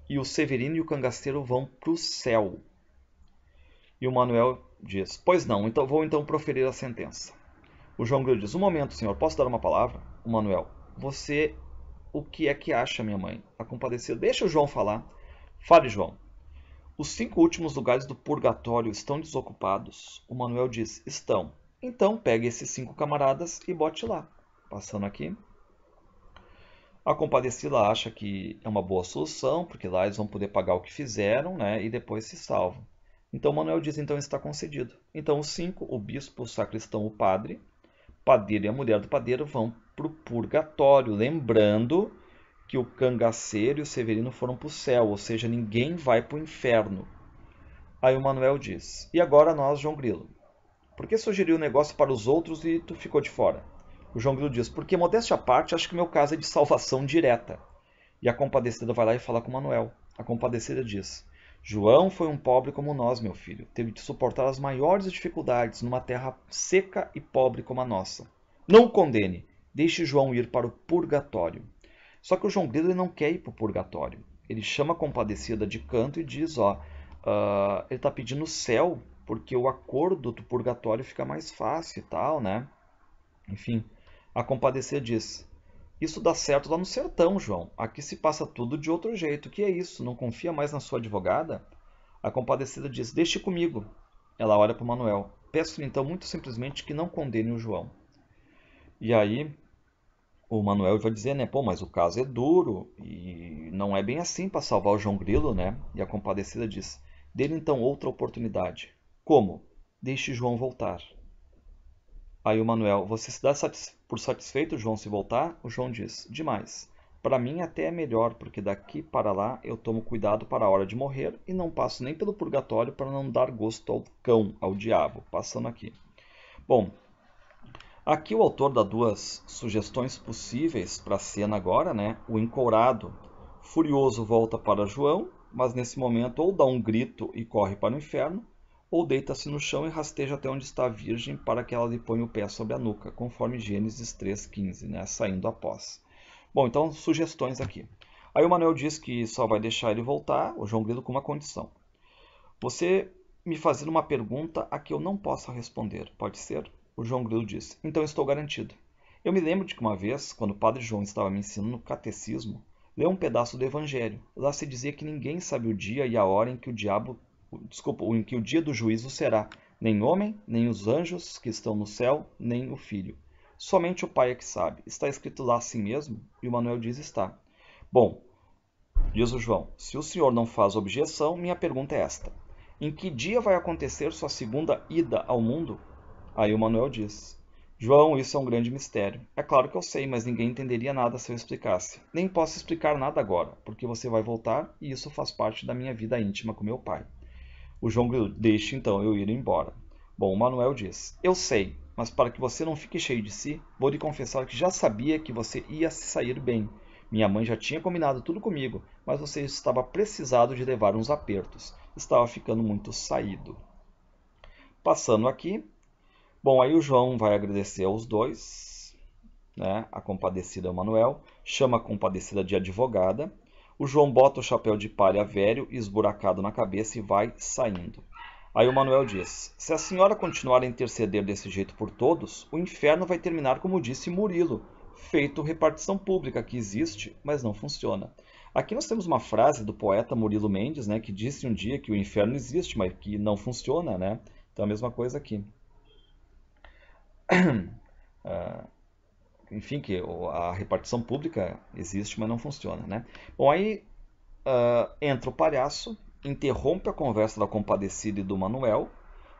E o Severino e o cangaceiro vão para o céu. E o Manuel diz: pois não, então vou então proferir a sentença. O João Grilo diz: um momento, senhor, posso dar uma palavra? O Manuel: você, o que é que acha, minha mãe? A compadecida: deixa o João falar. Fale, João. Os 5 últimos lugares do purgatório estão desocupados? O Manuel diz: estão. Então pegue esses 5 camaradas e bote lá. Passando aqui. A compadecida acha que é uma boa solução, porque lá eles vão poder pagar o que fizeram, né, e depois se salvam. Então Manuel diz: então está concedido. Então os 5, o bispo, o sacristão, o padre, padeiro e a mulher do padeiro vão para o purgatório. Lembrando que o Cangaceiro e o Severino foram para o céu, ou seja, ninguém vai para o inferno. Aí o Manuel diz, e agora nós, João Grilo? Por que sugeriu o negócio para os outros e tu ficou de fora? O João Grilo diz, porque modéstia à parte, acho que o meu caso é de salvação direta. E a Compadecida vai lá e fala com o Manuel. A Compadecida diz, João foi um pobre como nós, meu filho. Teve de suportar as maiores dificuldades numa terra seca e pobre como a nossa. Não o condene. Deixe João ir para o purgatório. Só que o João Grilo não quer ir para o purgatório. Ele chama a Compadecida de canto e diz, ele está pedindo o céu porque o acordo do purgatório fica mais fácil e tal, né? Enfim, a Compadecida diz, isso dá certo lá no sertão, João. Aqui se passa tudo de outro jeito. O que é isso? Não confia mais na sua advogada? A Compadecida diz, deixe comigo. Ela olha para o Manuel. Peço-lhe então muito simplesmente que não condene o João. E aí o Manuel vai dizer, né, pô, mas o caso é duro e não é bem assim para salvar o João Grilo, né? E a Compadecida diz, dê-lhe então outra oportunidade. Como? Deixe João voltar. Aí o Manuel, você se dá por satisfeito, João, se voltar? O João diz, demais. Para mim até é melhor, porque daqui para lá eu tomo cuidado para a hora de morrer e não passo nem pelo purgatório para não dar gosto ao cão, ao diabo, passando aqui. Bom, aqui o autor dá duas sugestões possíveis para a cena agora, né? O encourado, furioso, volta para João, mas nesse momento ou dá um grito e corre para o inferno, ou deita-se no chão e rasteja até onde está a virgem para que ela lhe ponha o pé sobre a nuca, conforme Gênesis 3,15, né? Saindo após. Bom, então sugestões aqui. Aí o Manuel diz que só vai deixar ele voltar, o João Grilo, com uma condição. Você me fazer uma pergunta a que eu não possa responder, pode ser? O João Grilo diz, então estou garantido. Eu me lembro de que uma vez, quando o Padre João estava me ensinando o catecismo, leu um pedaço do Evangelho. Lá se dizia que ninguém sabe o dia e a hora em que em que o dia do juízo será, nem homem, nem os anjos que estão no céu, nem o Filho. Somente o Pai é que sabe. Está escrito lá assim mesmo? E o Manuel diz, está. Bom, diz o João, se o senhor não faz objeção, minha pergunta é esta. Em que dia vai acontecer sua segunda ida ao mundo? Aí o Manuel diz, João, isso é um grande mistério. É claro que eu sei, mas ninguém entenderia nada se eu explicasse. Nem posso explicar nada agora, porque você vai voltar e isso faz parte da minha vida íntima com meu pai. O João Grilo, deixe então eu ir embora. Bom, o Manuel diz, eu sei, mas para que você não fique cheio de si, vou lhe confessar que já sabia que você ia se sair bem. Minha mãe já tinha combinado tudo comigo, mas você estava precisado de levar uns apertos. Estava ficando muito saído. Passando aqui, bom, aí o João vai agradecer aos dois, né? A Compadecida e o Manuel, chama a Compadecida de advogada. O João bota o chapéu de palha velho e esburacado na cabeça e vai saindo. Aí o Manuel diz, se a senhora continuar a interceder desse jeito por todos, o inferno vai terminar como disse Murilo, feito repartição pública, que existe, mas não funciona. Aqui nós temos uma frase do poeta Murilo Mendes, né, que disse um dia que o inferno existe, mas que não funciona, né? Então a mesma coisa aqui. Enfim, que a repartição pública existe, mas não funciona, né? Bom, aí entra o palhaço, interrompe a conversa da Compadecida e do Manuel,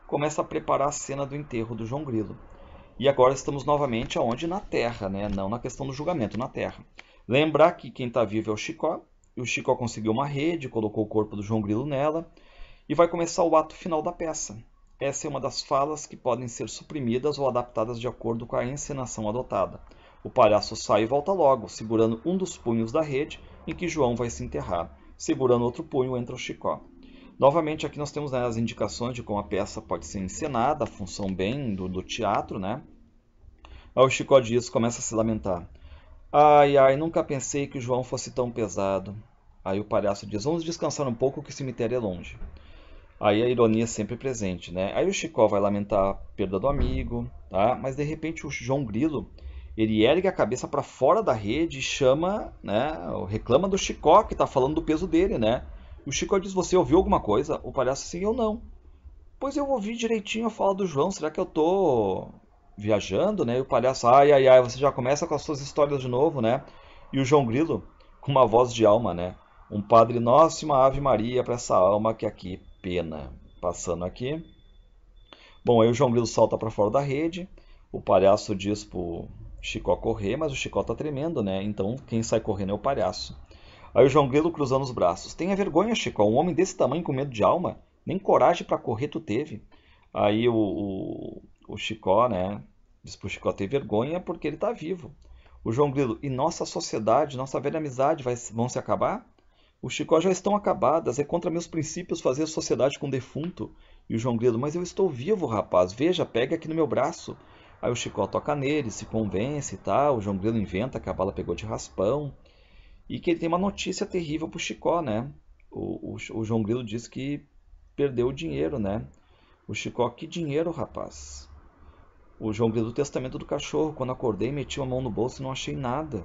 começa a preparar a cena do enterro do João Grilo. E agora estamos novamente aonde? Na Terra, né? Não na questão do julgamento, na Terra. Lembrar que quem está vivo é o Chicó, e o Chicó conseguiu uma rede, colocou o corpo do João Grilo nela, e vai começar o ato final da peça. Essa é uma das falas que podem ser suprimidas ou adaptadas de acordo com a encenação adotada. O palhaço sai e volta logo, segurando um dos punhos da rede em que João vai se enterrar. Segurando outro punho entra o Chicó. Novamente aqui nós temos, né, as indicações de como a peça pode ser encenada, a função bem do teatro, né? Aí o Chicó diz, começa a se lamentar. Ai, ai, nunca pensei que o João fosse tão pesado. Aí o palhaço diz, vamos descansar um pouco que o cemitério é longe. Aí a ironia é sempre presente, né? Aí o Chicó vai lamentar a perda do amigo, tá? Mas de repente o João Grilo, ele ergue a cabeça para fora da rede e chama, né? Reclama do Chicó, que está falando do peso dele, né? E o Chicó diz, você ouviu alguma coisa? O palhaço assim, eu não. Pois eu ouvi direitinho a fala do João, será que eu tô viajando, né? E o palhaço, ai, ai, ai, você já começa com as suas histórias de novo, né? E o João Grilo, com uma voz de alma, né? Um Padre Nosso e uma Ave Maria para essa alma que aqui pena. Passando aqui. Bom, aí o João Grilo salta para fora da rede. O palhaço diz pro Chicó correr, mas o Chicó tá tremendo, né? Então quem sai correndo é o palhaço. Aí o João Grilo cruzando os braços. Tenha vergonha, Chicó, um homem desse tamanho com medo de alma? Nem coragem pra correr tu teve. Aí o Chicó, né? Diz pro Chicó ter vergonha porque ele tá vivo. O João Grilo, e nossa sociedade, nossa velha amizade vão se acabar? Os Chicó já estão acabadas, é contra meus princípios fazer sociedade com defunto. E o João Grilo, mas eu estou vivo, rapaz, veja, pega aqui no meu braço. Aí o Chicó toca nele, se convence e tal, o João Grilo inventa que a bala pegou de raspão. E que ele tem uma notícia terrível pro Chicó, né? O João Grilo diz que perdeu o dinheiro, né? O Chicó, que dinheiro, rapaz? O João Grilo, do testamento do cachorro, quando acordei, meti a mão no bolso e não achei nada.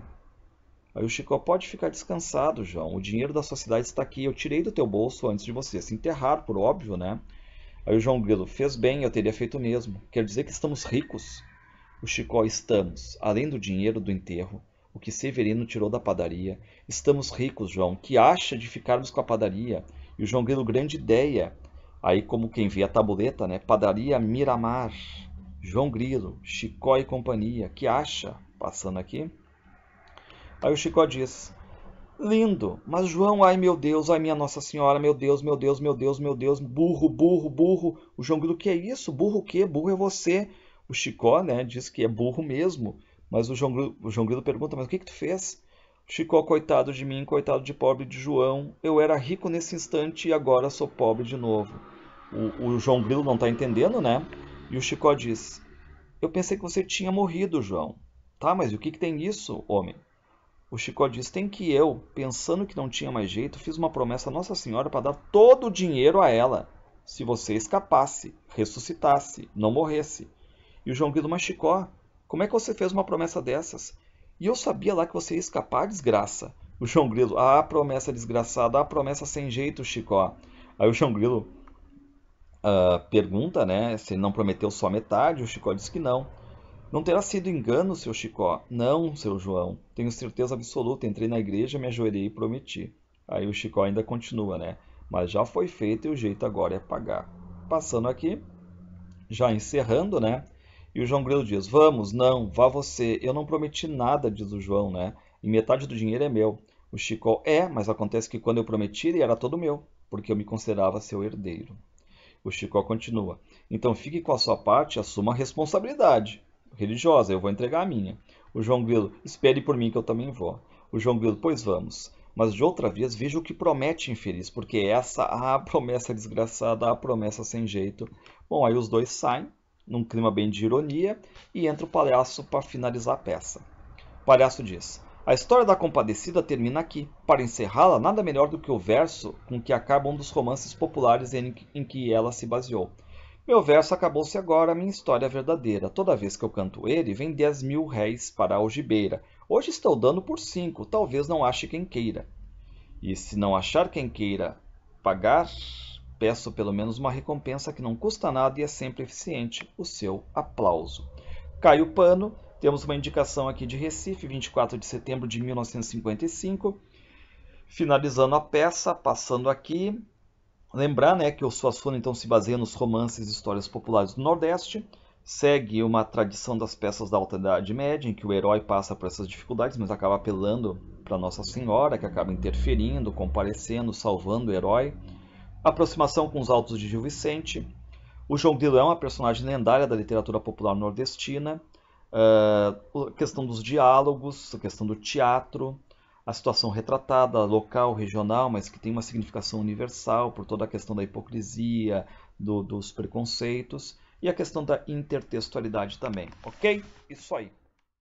Aí o Chicó, pode ficar descansado, João. O dinheiro da sociedade está aqui. Eu tirei do teu bolso antes de você se enterrar, por óbvio, né? Aí o João Grilo, fez bem, eu teria feito o mesmo. Quer dizer que estamos ricos? O Chicó, estamos. Além do dinheiro do enterro, o que Severino tirou da padaria. Estamos ricos, João. Que acha de ficarmos com a padaria? E o João Grilo, grande ideia. Aí, como quem vê a tabuleta, né? Padaria Miramar. João Grilo, Chicó e companhia. Que acha? Passando aqui. Aí o Chicó diz: lindo, mas João, ai meu Deus, ai minha Nossa Senhora, meu Deus, meu Deus, meu Deus, meu Deus, burro, burro, burro. O João Grilo, que é isso? Burro o quê? Burro é você. O Chicó, né, diz que é burro mesmo. Mas o João Grilo pergunta, mas o que que tu fez? O Chicó, coitado de mim, coitado de pobre de João. Eu era rico nesse instante e agora sou pobre de novo. O João Grilo não está entendendo, né? E o Chicó diz: eu pensei que você tinha morrido, João. Tá, mas o que que tem nisso, homem? O Chicó diz: tem que eu, pensando que não tinha mais jeito, fiz uma promessa a Nossa Senhora para dar todo o dinheiro a ela, se você escapasse, ressuscitasse, não morresse. E o João Grilo: mas Chicó, como é que você fez uma promessa dessas? E eu sabia lá que você ia escapar, desgraça. O João Grilo: ah, promessa desgraçada, ah, promessa sem jeito, Chicó. Aí o João Grilo pergunta, né, se ele não prometeu só metade. O Chicó diz que não. Não terá sido engano, seu Chicó? Não, seu João. Tenho certeza absoluta. Entrei na igreja, me ajoelhei e prometi. Aí o Chicó ainda continua, né? Mas já foi feito e o jeito agora é pagar. Passando aqui, já encerrando, né? E o João Grilo diz: vamos, não, vá você. Eu não prometi nada, diz o João, né? E metade do dinheiro é meu. O Chicó: mas acontece que quando eu prometi ele era todo meu, porque eu me considerava seu herdeiro. O Chicó continua: então fique com a sua parte e assuma a responsabilidade religiosa, eu vou entregar a minha. O João Grilo: espere por mim que eu também vou. O João Grilo: pois vamos. Mas de outra vez veja o que promete, infeliz, porque essa, a promessa desgraçada, a promessa sem jeito. Bom, aí os dois saem, num clima bem de ironia, e entra o palhaço para finalizar a peça. O palhaço diz: a história da Compadecida termina aqui. Para encerrá-la, nada melhor do que o verso com que acaba um dos romances populares em que ela se baseou. Meu verso acabou-se agora, minha história é verdadeira. Toda vez que eu canto ele, vem 10.000 réis para a algibeira. Hoje estou dando por 5, talvez não ache quem queira. E se não achar quem queira pagar, peço pelo menos uma recompensa que não custa nada e é sempre eficiente, o seu aplauso. Cai o pano, temos uma indicação aqui de Recife, 24 de setembro de 1955. Finalizando a peça, passando aqui. Lembrar, né, que o Suassuna então se baseia nos romances e histórias populares do Nordeste, segue uma tradição das peças da Alta Idade Média, em que o herói passa por essas dificuldades, mas acaba apelando para Nossa Senhora, que acaba interferindo, comparecendo, salvando o herói. Aproximação com os autos de Gil Vicente. O João Grilo é uma personagem lendária da literatura popular nordestina. A questão dos diálogos, a questão do teatro, a situação retratada, local, regional, mas que tem uma significação universal por toda a questão da hipocrisia, dos preconceitos e a questão da intertextualidade também, ok? Isso aí.